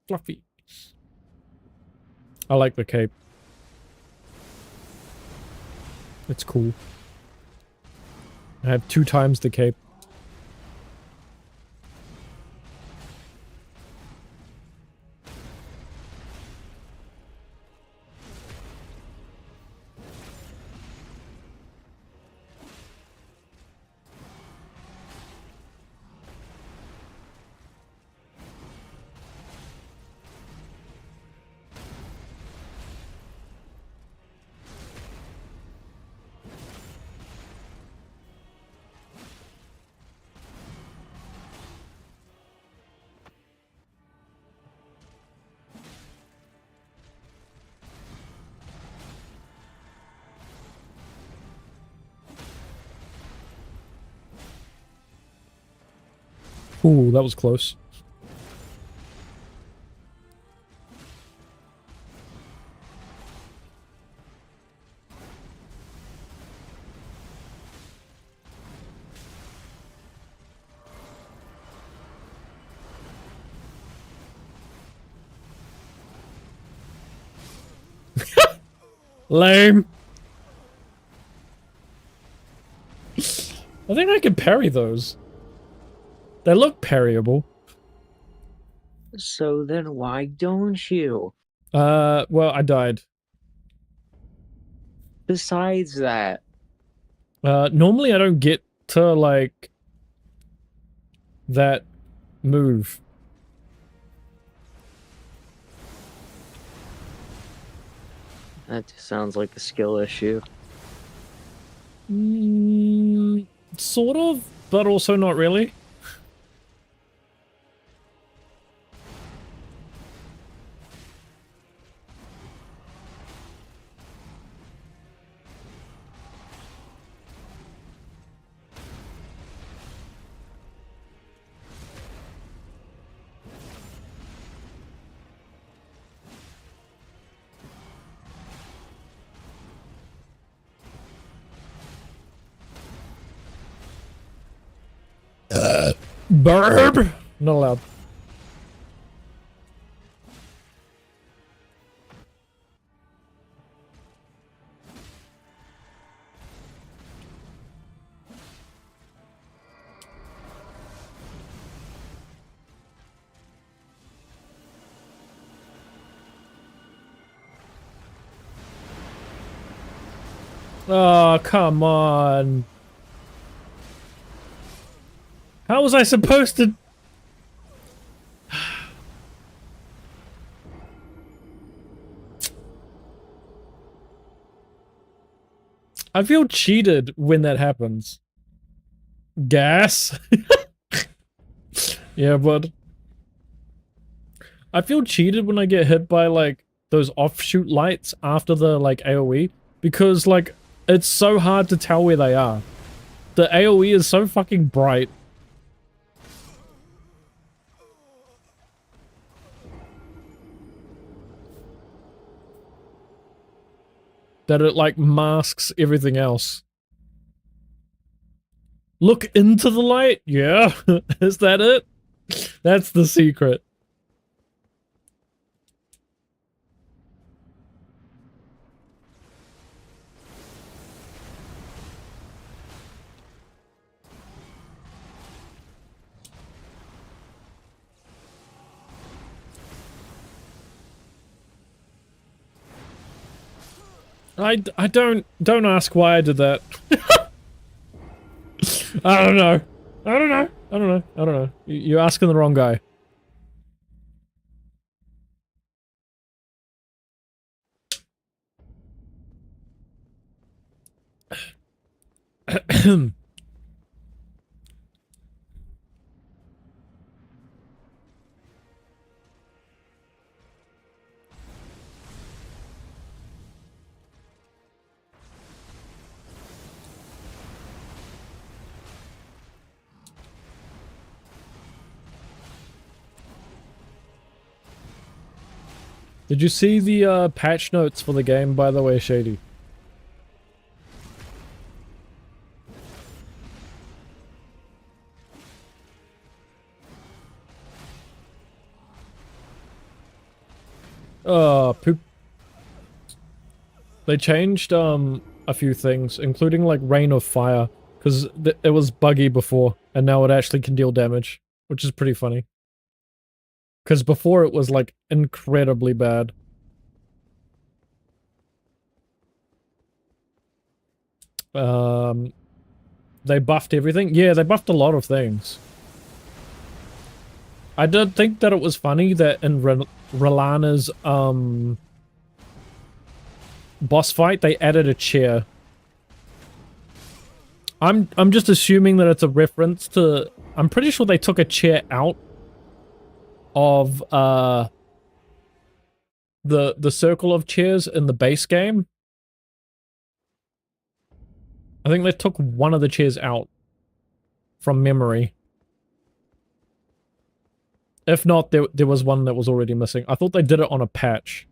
Fluffy. I like the cape. It's cool. I have 2 times the cape. Ooh, that was close. Lame. I think I can parry those. They look parryable. So then why don't you? Well, I died. Besides that, Normally I don't get to, like, that move. that just sounds like a skill issue. Sort of, but also not really. Burb! Not allowed. Oh, come on. How was I supposed to... I feel cheated when that happens. Gas? Yeah, but... I feel cheated when I get hit by, like, those offshoot lights after the, like, AoE. Because, like, it's so hard to tell where they are. The AoE is so fucking bright. That it, like, masks everything else. Look into the light? Yeah. Is that it? That's the secret. I don't ask why I did that. I don't know. I don't know. I don't know. I don't know. You're asking the wrong guy. Did you see the patch notes for the game, by the way, Shady? Poop. They changed a few things, including like Rain of Fire, because it was buggy before, and now it actually can deal damage, which is pretty funny. Because before it was like incredibly bad. They buffed everything. Yeah, they buffed a lot of things. I did think that it was funny that in Rellana's boss fight they added a chair. I'm just assuming that it's a reference to. I'm pretty sure they took a chair out of the circle of chairs in the base game. I think they took one of the chairs out from memory. If not, there was one that was already missing. I thought they did it on a patch.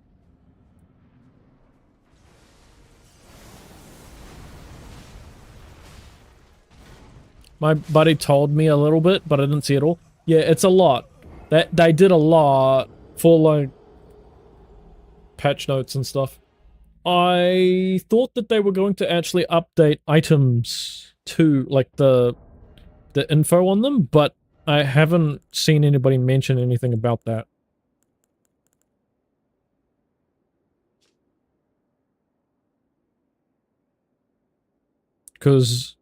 My buddy told me a little bit, but I didn't see it all. Yeah, it's a lot. They did a lot for like patch notes and stuff. I thought that they were going to actually update items too, like the info on them, but I haven't seen anybody mention anything about that. Because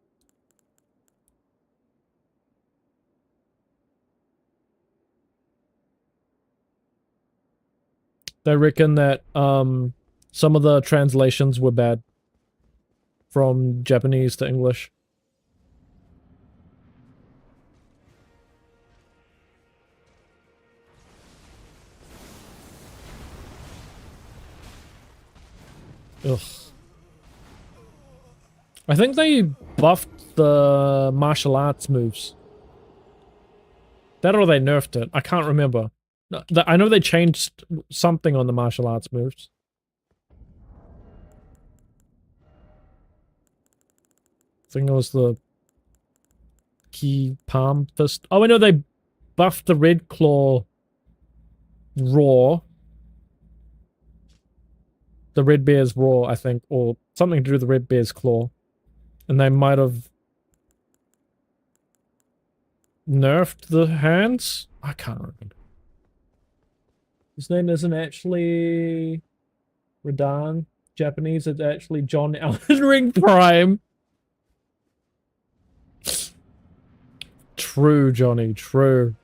they reckon that some of the translations were bad from Japanese to English. Ugh. I think they buffed the martial arts moves. That or they nerfed it. I can't remember. I know they changed something on the martial arts moves. I think it was the key palm fist. Oh, I know they buffed the red claw raw. The red bear's raw, I think, or something to do with the red bear's claw. And they might have nerfed the hands? I can't remember. His name isn't actually Radan. Japanese, it's actually John Elden Ring Prime. True, Johnny, true.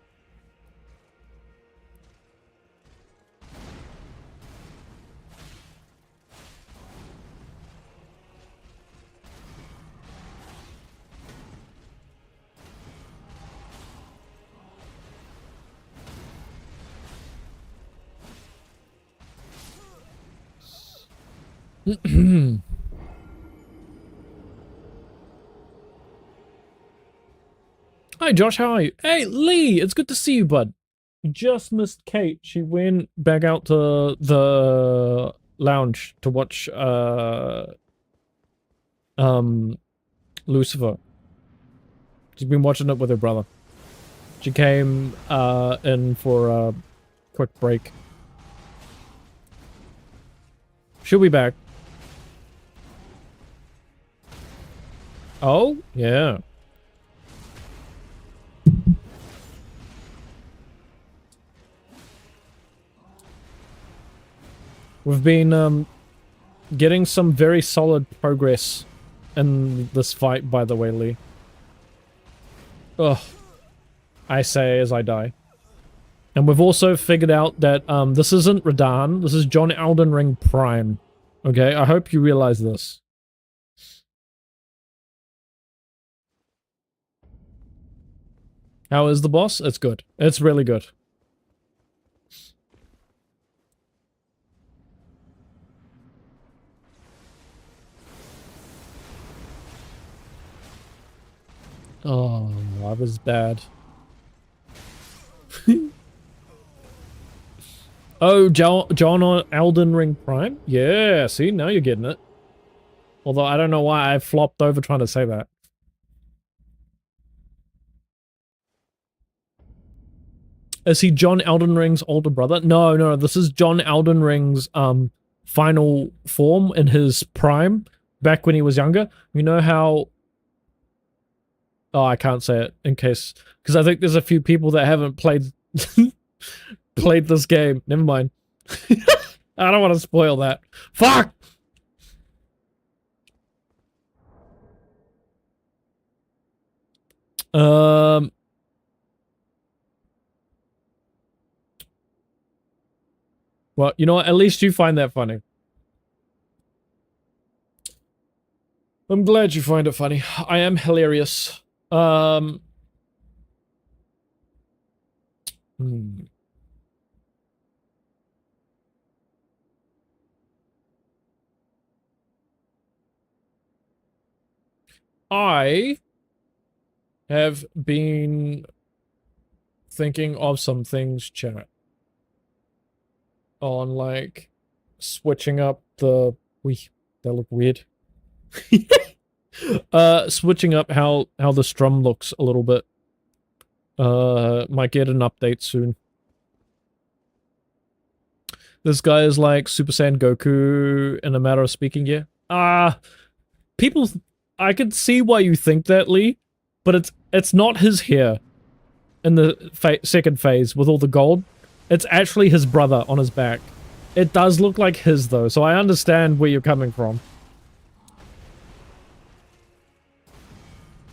Hi Josh, how are you? Hey Lee, it's good to see you, bud. You just missed Kate. She went back out to the lounge to watch Lucifer. She's been watching it with her brother. She came in for a quick break. She'll be back. Oh, yeah. We've been getting some very solid progress in this fight, by the way, Lee. Ugh. I say as I die. And we've also figured out that this isn't Radan, this is John Elden Ring Prime. Okay, I hope you realize this. How is the boss? It's good. It's really good. Oh, I was bad. Oh, John on Elden Ring Prime? Yeah, see, now you're getting it. Although I don't know why I flopped over trying to say that. Is he John Elden Ring's older brother? No, this is John Elden Ring's final form in his prime, back when he was younger. You know how... Oh, I can't say it in case... Because I think there's a few people that haven't played played this game. Never mind. I don't want to spoil that. Fuck! Well, you know what? At least you find that funny. I'm glad you find it funny. I am hilarious. I have been thinking of some things, chat. On, like, switching up the... That look weird. Switching up how the strum looks a little bit. Might get an update soon. This guy is like Super Saiyan Goku in a matter of speaking, yeah. People... I could see why you think that, Lee, but it's not his hair in the second phase with all the gold. It's actually his brother on his back. It does look like his, though, so I understand where you're coming from.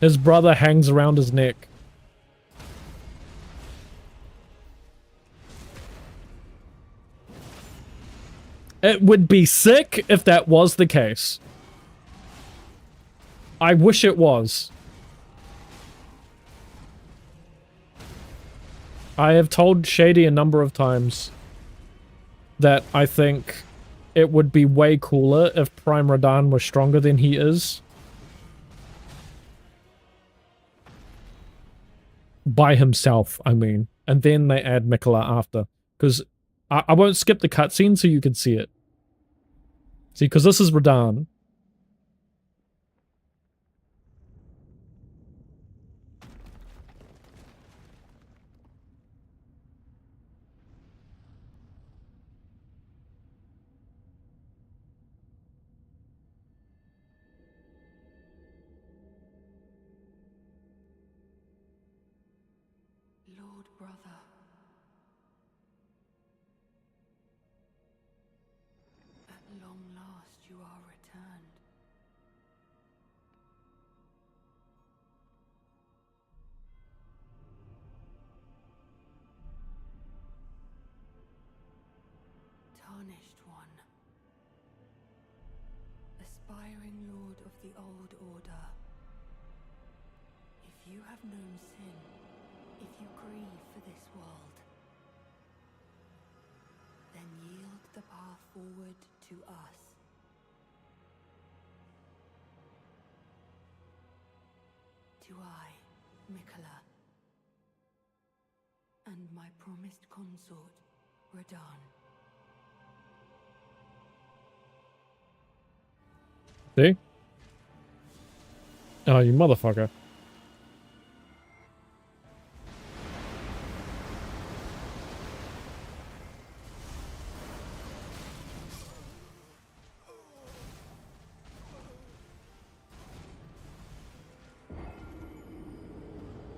His brother hangs around his neck. It would be sick if that was the case. I wish it was. I have told Shady a number of times that I think it would be way cooler if Prime Radan was stronger than he is. By himself, I mean. And then they add Mikola after. Because I won't skip the cutscene so you can see it. See, because this is Radan. Lord brother. At long last you are returned. Tarnished one. Aspiring lord of the old order. If you have known sin, if you grieve for this world, then yield the path forward to us. To I, Mikola, and my promised consort, Radan. See? Oh, you motherfucker.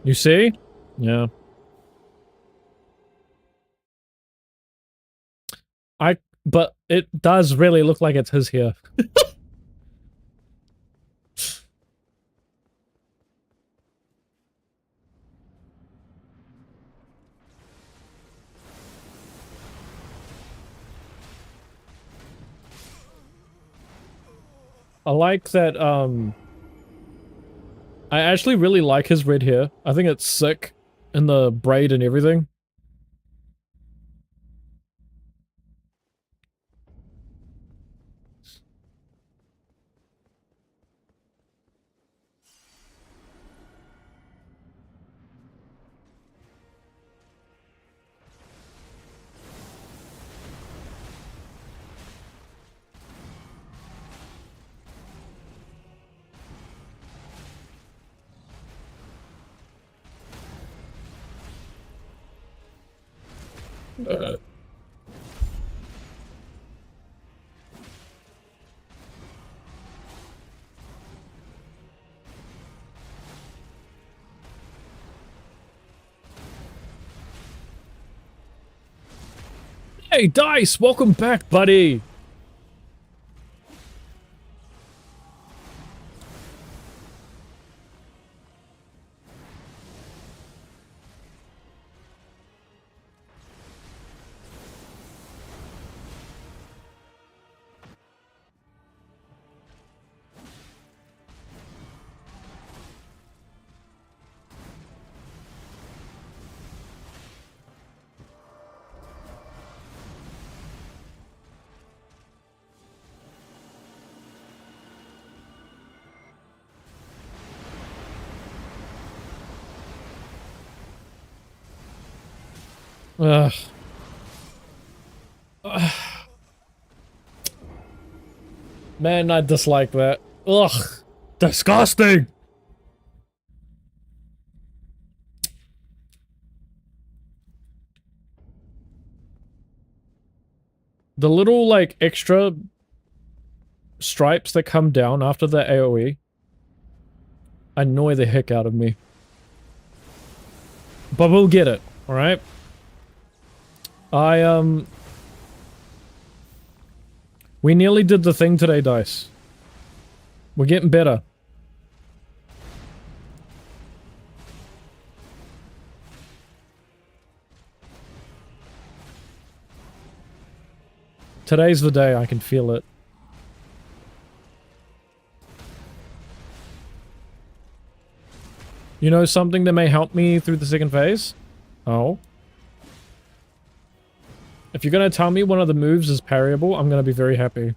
You see? Yeah. But it does really look like it's his hair. I like that, I actually really like his red hair. I think it's sick. And the braid and everything. Hey, Dice, welcome back, buddy. Ugh. Man, I dislike that. Ugh. Disgusting. The little, like, extra stripes that come down after the AoE annoy the heck out of me. But we'll get it, alright? We nearly did the thing today, Dice. We're getting better. Today's the day, I can feel it. You know something that may help me through the second phase? Oh. If you're gonna tell me one of the moves is parryable, I'm gonna be very happy.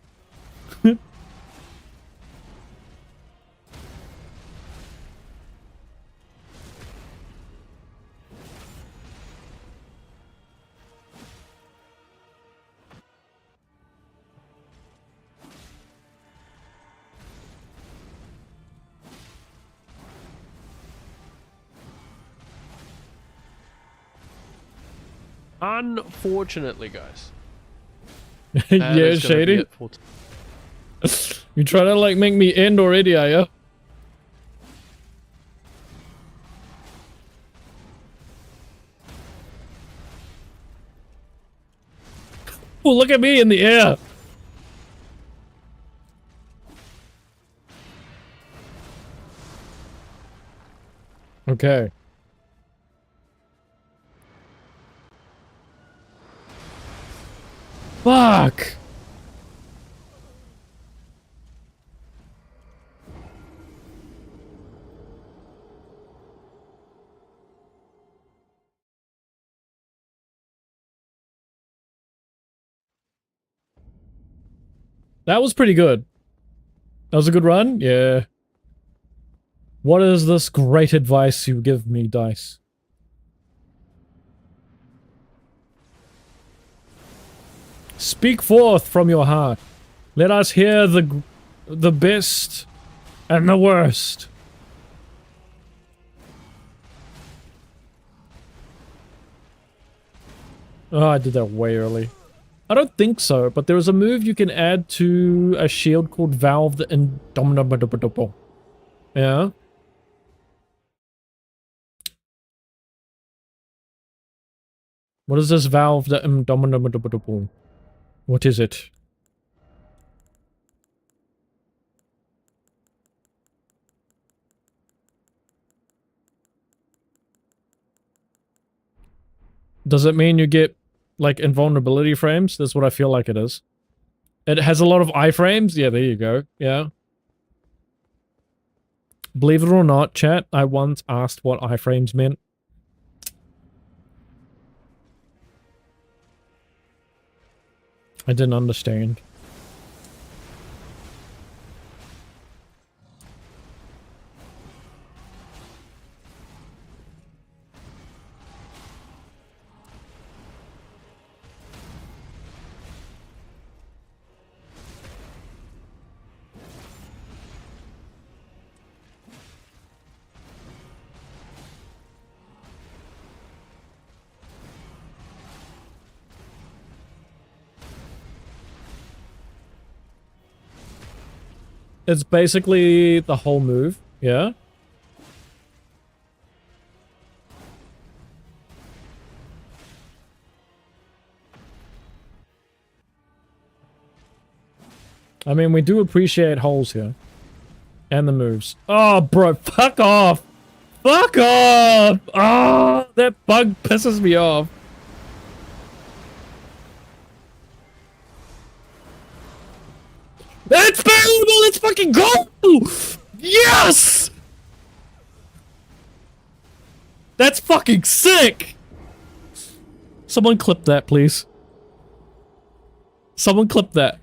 Unfortunately, guys. Yeah, is gonna be Shady. it for You trying to like make me end already, are ya? Oh, look at me in the air. Okay. Fuck. That was pretty good. That was a good run? Yeah. What is this great advice you give me, Dice? Speak forth from your heart. Let us hear the best and the worst. Oh, I did that way early. I don't think so, but there is a move you can add to a shield called Valve the Indomitable. Yeah? What is this Valve the Indomitable? What is it? Does it mean you get, like, invulnerability frames? That's what I feel like it is. It has a lot of iframes? Yeah, there you go. Yeah. Believe it or not, chat, I once asked what iframes meant. I didn't understand. It's basically the whole move, yeah? I mean, we do appreciate holes here. And the moves. Oh, bro, fuck off! Fuck off! Oh, that bug pisses me off. That's valuable! Let's fucking go! Yes! That's fucking sick! Someone clip that, please. Someone clip that.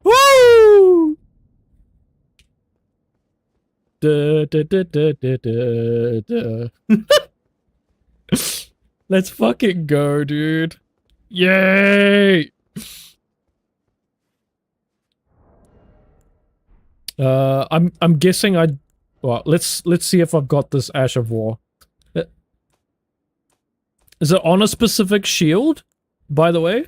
Woo! Da, da, da, da, da, da, da. Let's fucking go, dude. Yay! I'm guessing well, let's see if I've got this Ash of War. Is it on a specific shield, by the way?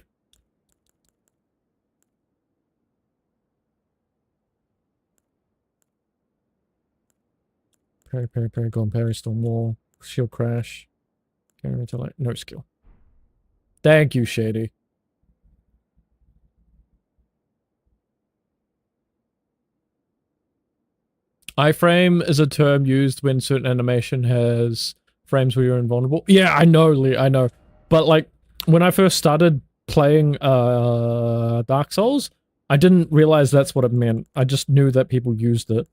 Parry, go on, parry, storm wall, shield crash. Carry to like no skill. Thank you, Shady. Iframe is a term used when certain animation has frames where you're invulnerable. Yeah, I know, Lee, I know. But like, when I first started playing Dark Souls, I didn't realize that's what it meant. I just knew that people used it.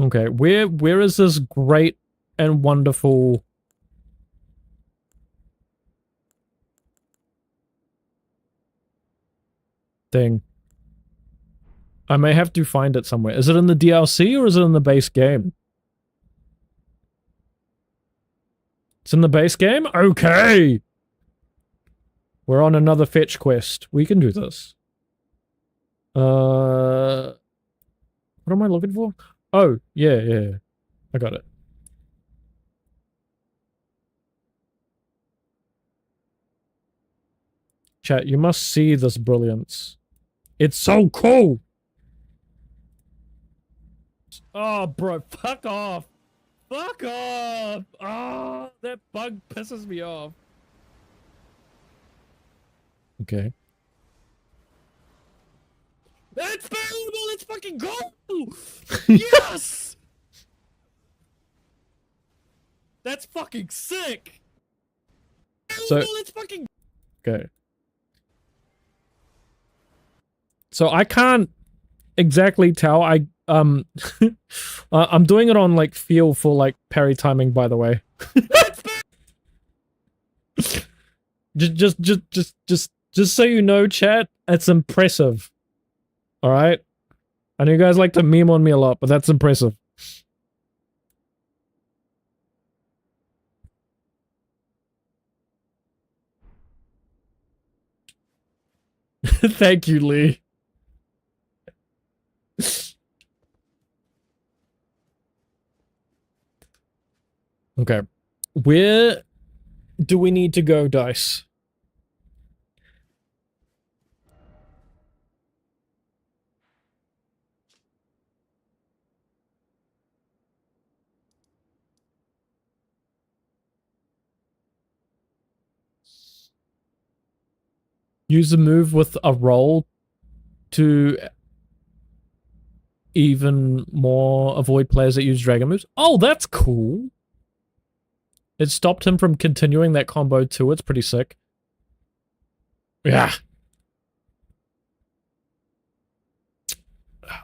Okay, where is this great and wonderful thing? I may have to find it somewhere. Is it in the DLC or is it in the base game? It's in the base game? Okay! We're on another fetch quest. We can do this. What am I looking for? Oh, yeah. I got it. Chat, you must see this brilliance. It's so cool! Oh, bro, fuck off! Fuck off! Oh, that bug pisses me off. Okay. That's valuable! Let's fucking go! Yes! That's fucking sick! So, let's fucking... Okay. So I can't exactly tell. I'm doing it on like feel for like parry timing, by the way. just so you know, chat, it's impressive. All right. I know you guys like to meme on me a lot, but that's impressive. Thank you, Lee. Okay. Where do we need to go, Dice? Use a move with a roll to even more avoid players that use dragon moves. Oh, that's cool. It stopped him from continuing that combo too. It's pretty sick. Yeah.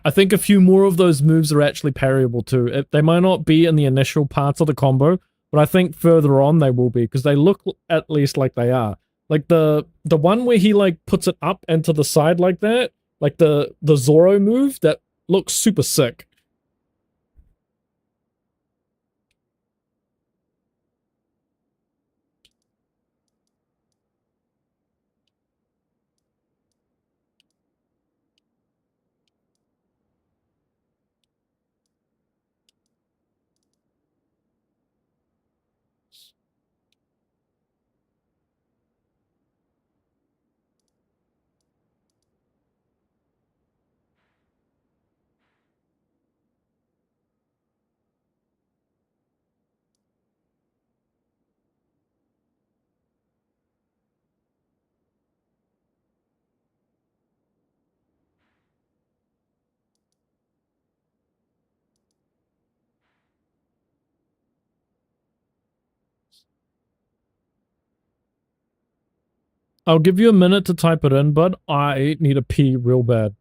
I think a few more of those moves are actually parryable too. They might not be in the initial parts of the combo, but I think further on they will be, because they look at least like they are. Like the one where he like puts it up and to the side like that, like the Zoro move, that looks super sick. I'll give you a minute to type it in, but I need a pee real bad.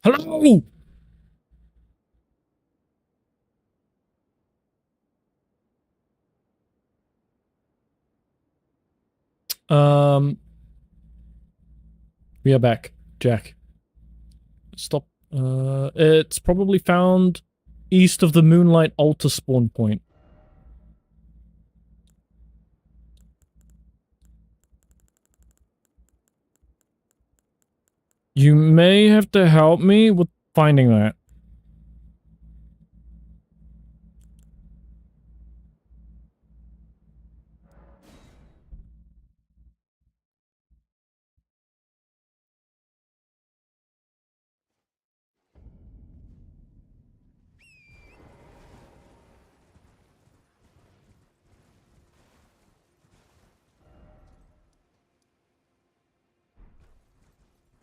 Hello! We are back, Jack. Stop. It's probably found east of the Moonlight Altar spawn point. You may have to help me with finding that.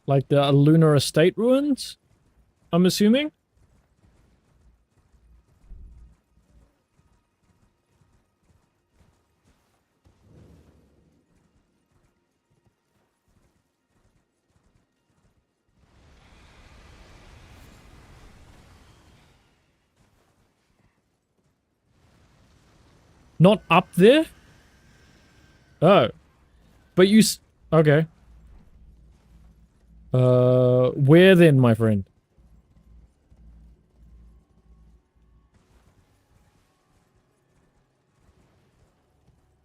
Like the Lunar Estate ruins? I'm assuming? Not up there? Oh. But you okay. Where then, my friend?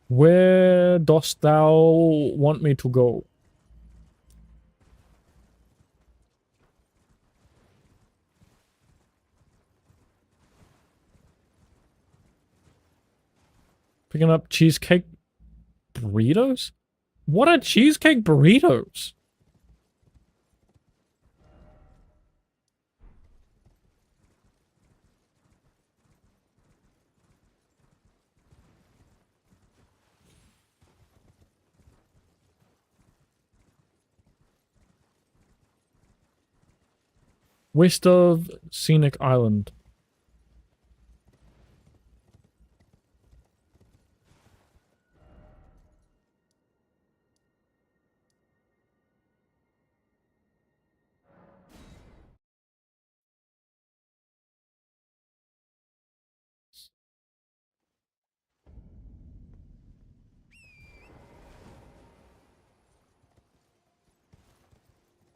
Where dost thou want me to go? Picking up cheesecake burritos? What are cheesecake burritos? West of Scenic Island.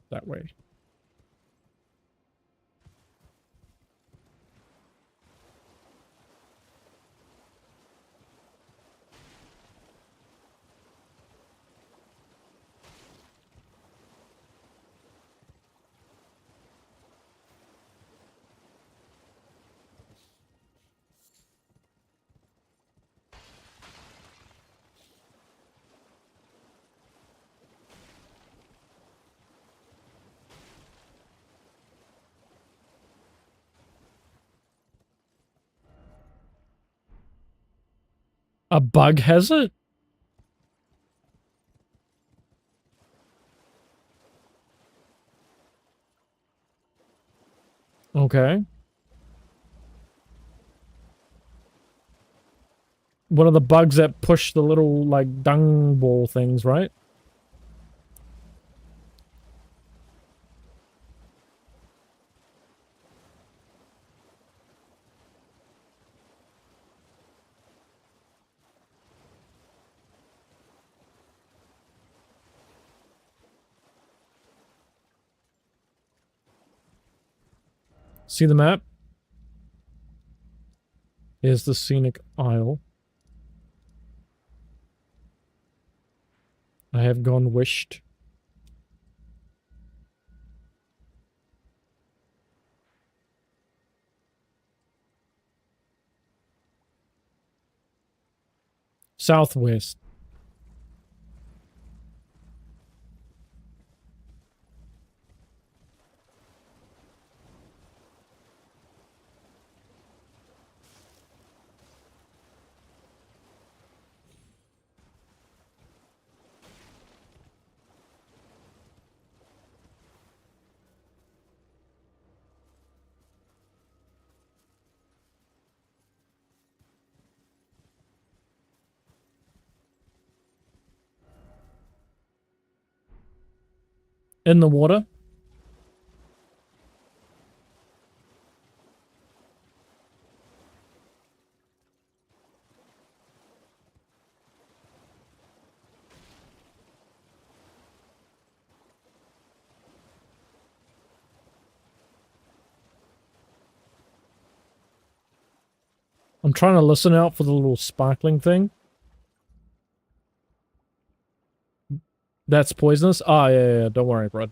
That way. A bug has it? Okay. One of the bugs that push the little, like, dung ball things, right? See the map? Here's the scenic isle. I have gone wished. Southwest. In the water. I'm trying to listen out for the little sparkling thing. That's poisonous? Ah, yeah, don't worry, bro.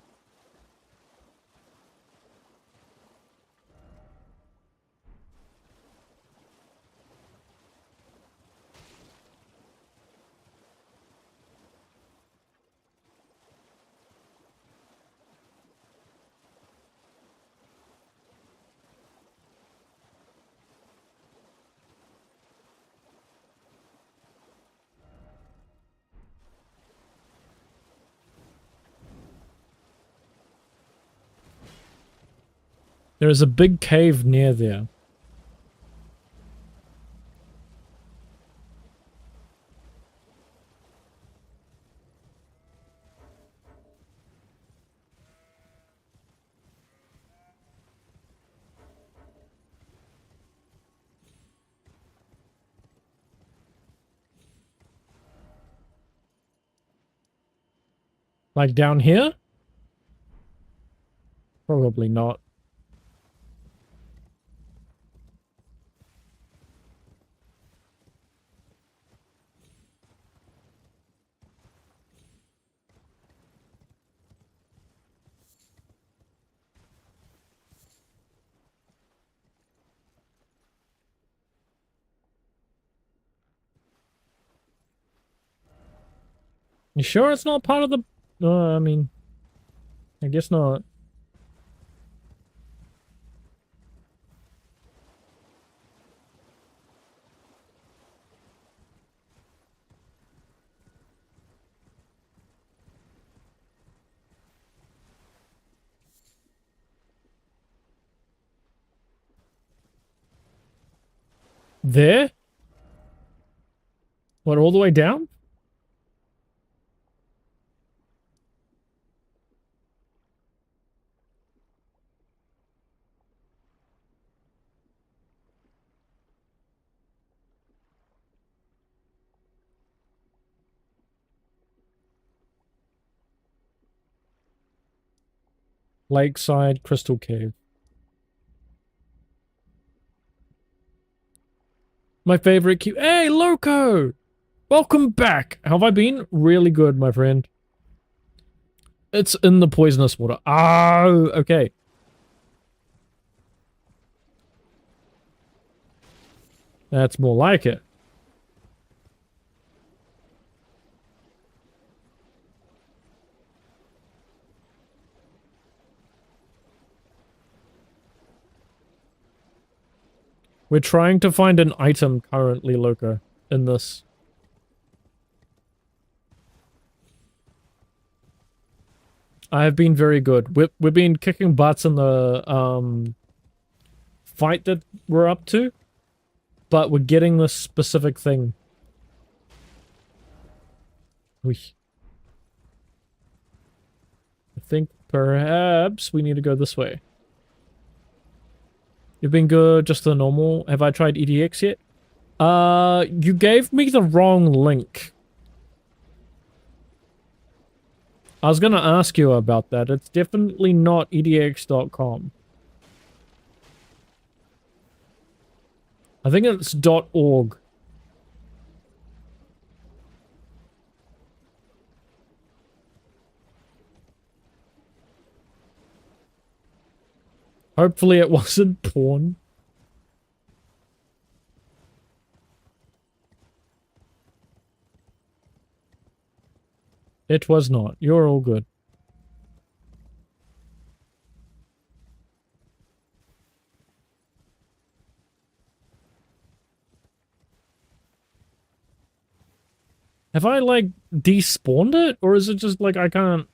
There is a big cave near there. Like down here? Probably not. You sure it's not part of the... I mean... I guess not. There? What, all the way down? Lakeside Crystal Cave. My favorite cube. Hey, Loco! Welcome back! How have I been? Really good, my friend. It's in the poisonous water. Oh, okay. That's more like it. We're trying to find an item currently, Loco, in this. I have been very good. We've been kicking butts in the fight that we're up to, but we're getting this specific thing. I think perhaps we need to go this way. You've been good, just the normal. Have I tried EDX yet? You gave me the wrong link. I was gonna ask you about that. It's definitely not edx.com. I think it's .org. Hopefully it wasn't porn. It was not. You're all good. Have I, like, despawned it? Or is it just, like, I can't...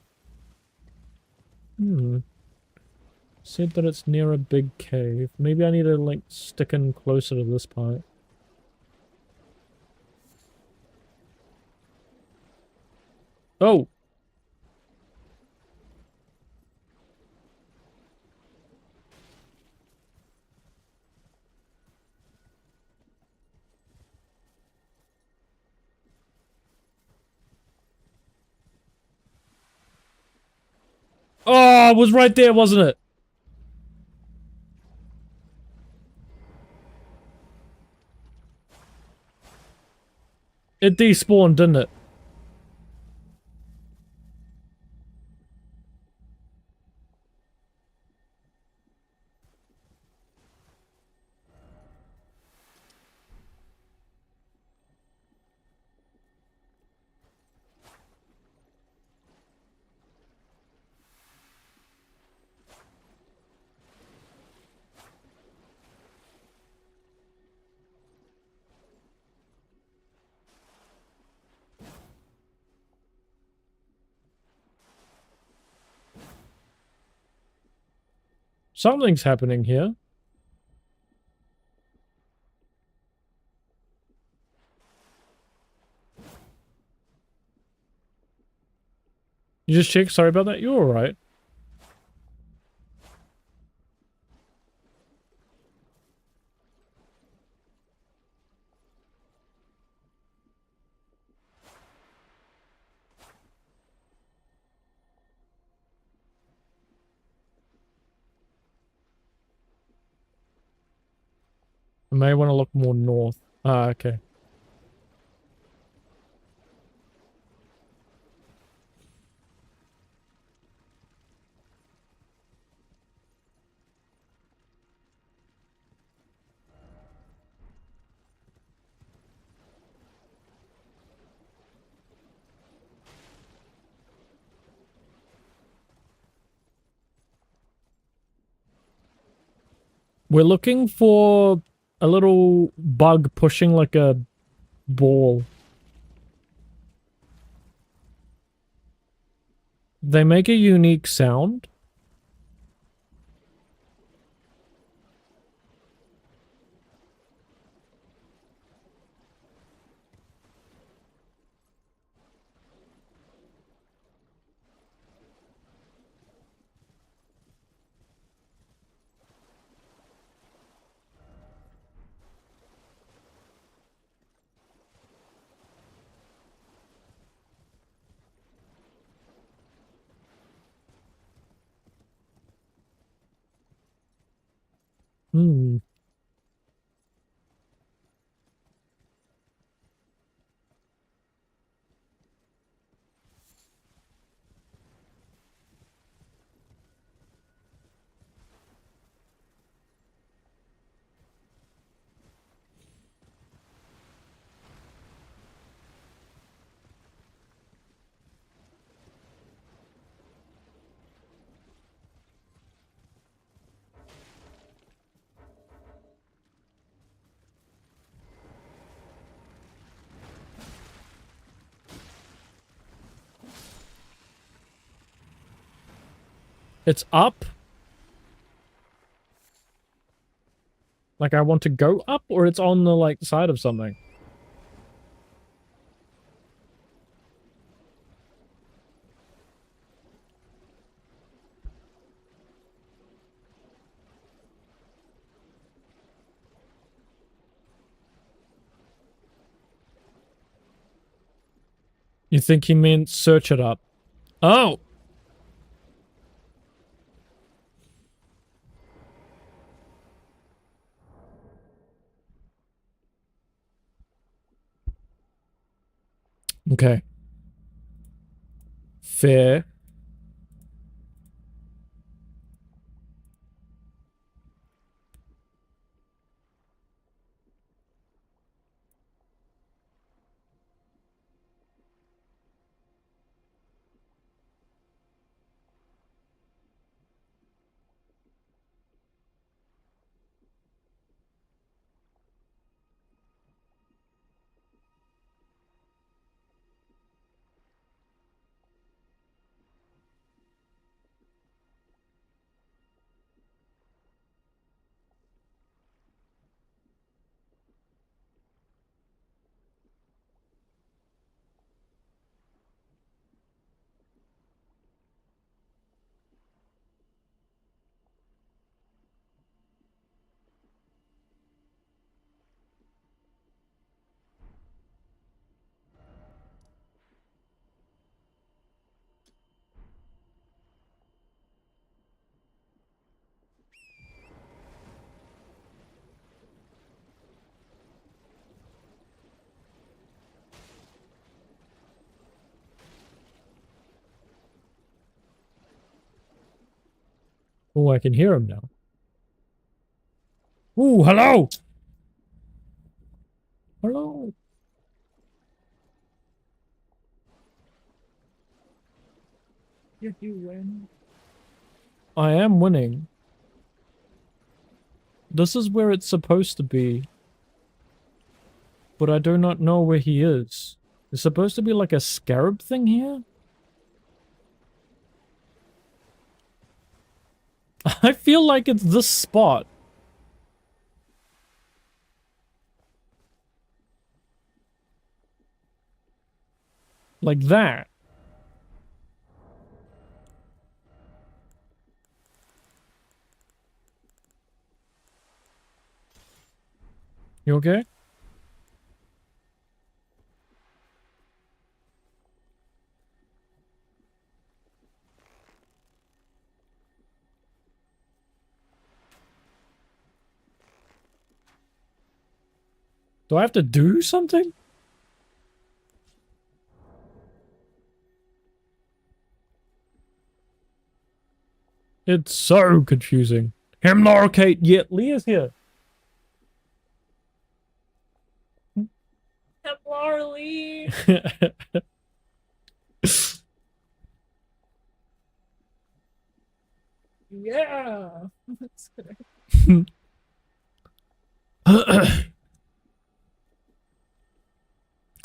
Said that it's near a big cave. Maybe I need to, like, stick in closer to this part. Oh! Oh, it was right there, wasn't it? It despawned, didn't it? Something's happening here. You just checked? Sorry about that. You're alright. I may want to look more north. Ah, okay. We're looking for a little bug pushing like a ball. They make a unique sound. Hmm. It's up. Like I want to go up, or it's on the like side of something. You think he meant search it up? Oh! Okay. Fair. Oh, I can hear him now. Ooh, hello! Hello! Did you win? I am winning. This is where it's supposed to be. But I do not know where he is. There's supposed to be like a scarab thing here? I feel like it's this spot. Like that. You okay? Do I have to do something? It's so confusing. Hemlar Kate, yet Leah's here. Hemlar Lee. Yeah. That's good.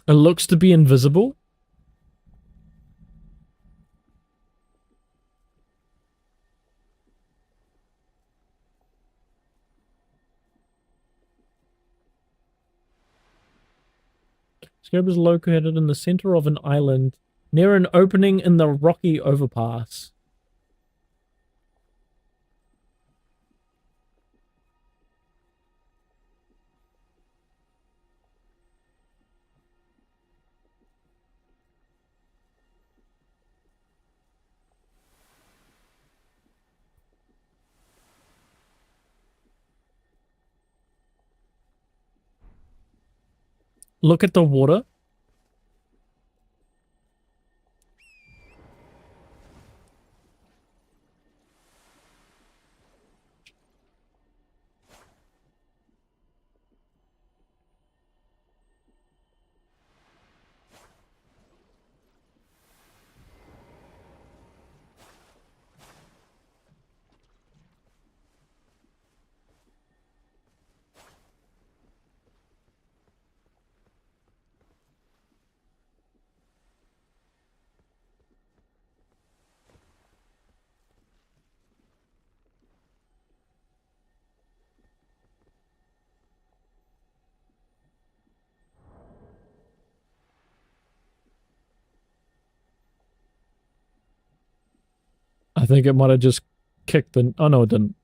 It looks to be invisible. Scarab is located in the center of an island near an opening in the rocky overpass. Look at the water. I think it might have just kicked the... Oh, no, it didn't.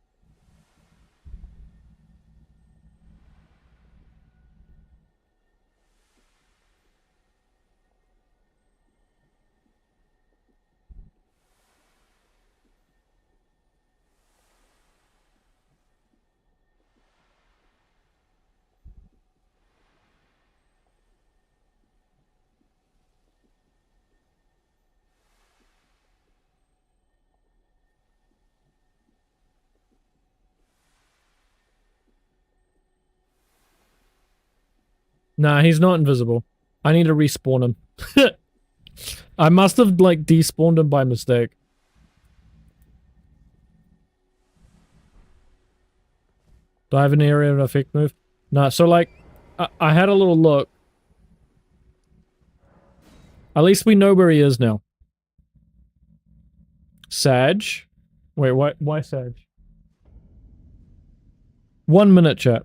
Nah, he's not invisible. I need to respawn him. I must have, like, despawned him by mistake. Do I have an area of effect move? No, so, like, I had a little look. At least we know where he is now. Sag? Wait, why Sag? 1 minute, chat.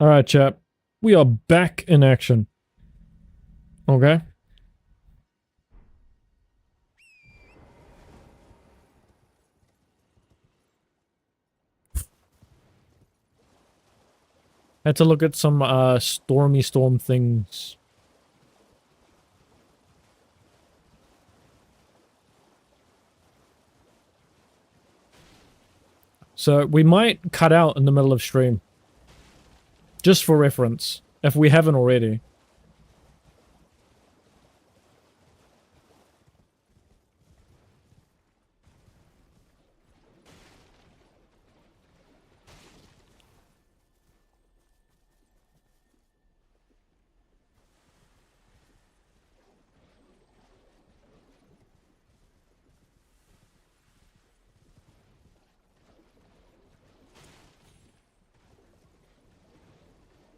Alright, chap. We are back in action. Okay. Had to look at some stormy storm things. So we might cut out in the middle of stream. Just for reference, if we haven't already.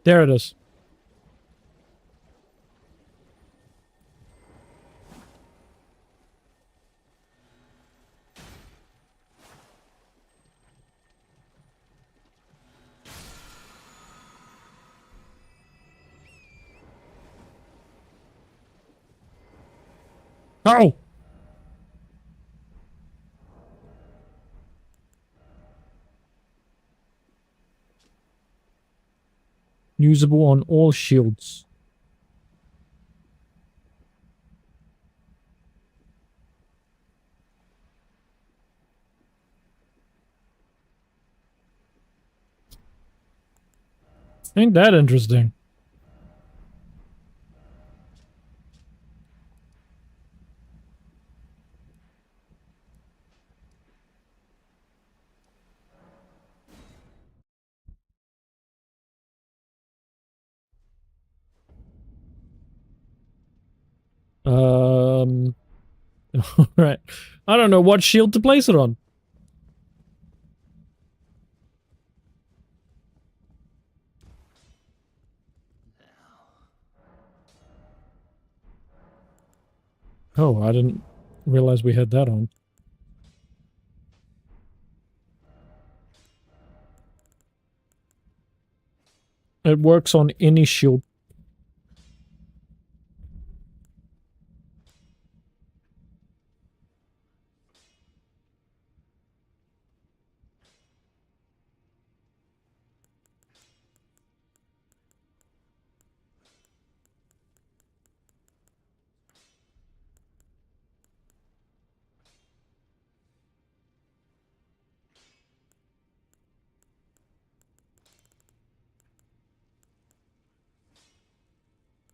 There it is. Oh! Usable on all shields. Ain't that interesting? Right. I don't know what shield to place it on. Oh, I didn't realize we had that on. It works on any shield.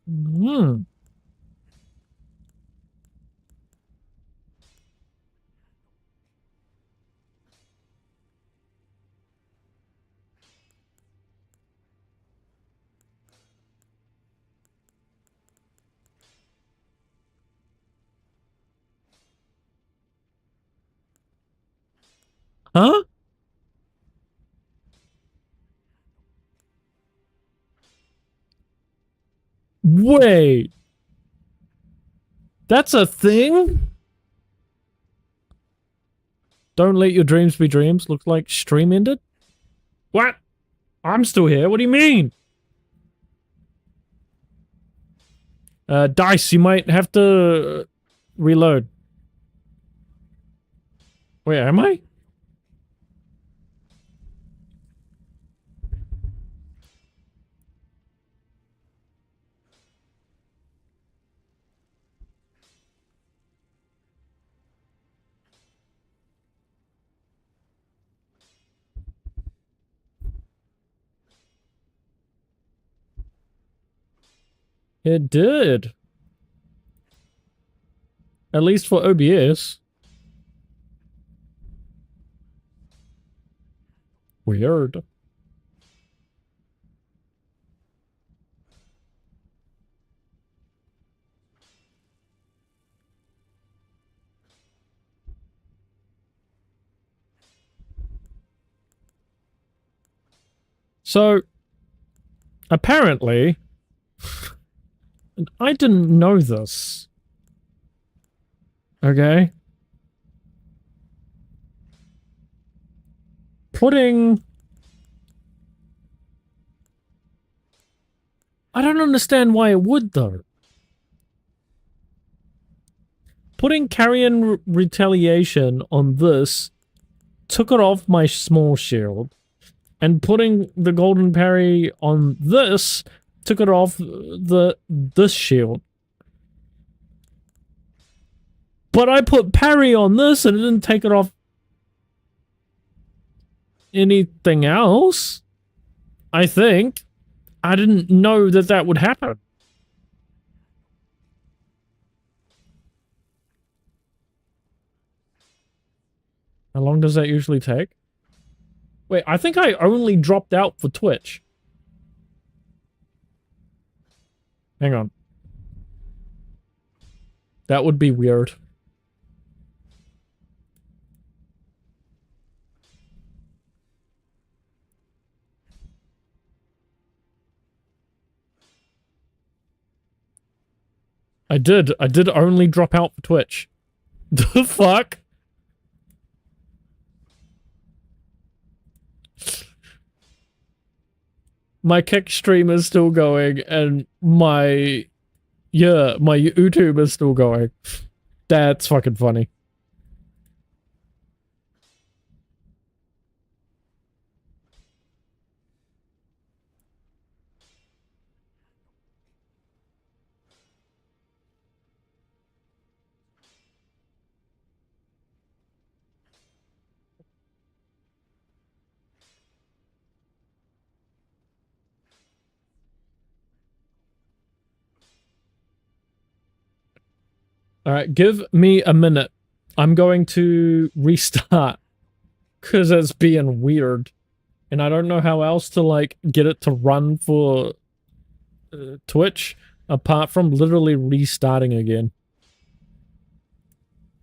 Hmm. Huh? Wait. That's a thing? Don't let your dreams be dreams. Looks like stream ended? What? I'm still here. What do you mean? Dice, you might have to reload. Wait, am I? It did. At least for OBS. Weird. So, apparently, I didn't know this. Okay? Putting I don't understand why it would, though. Putting carrion retaliation on this took it off my small shield. And putting the golden parry on this took it off this shield. But I put parry on this and it didn't take it off anything else. I think. I didn't know that that would happen. How long does that usually take? Wait, I think I only dropped out for Twitch. Hang on. That would be weird. I did only drop out for Twitch. The fuck? My Kick stream is still going, and my YouTube is still going. That's fucking funny. Alright, give me a minute. I'm going to restart. Because it's being weird. And I don't know how else to, like, get it to run for Twitch. Apart from literally restarting again.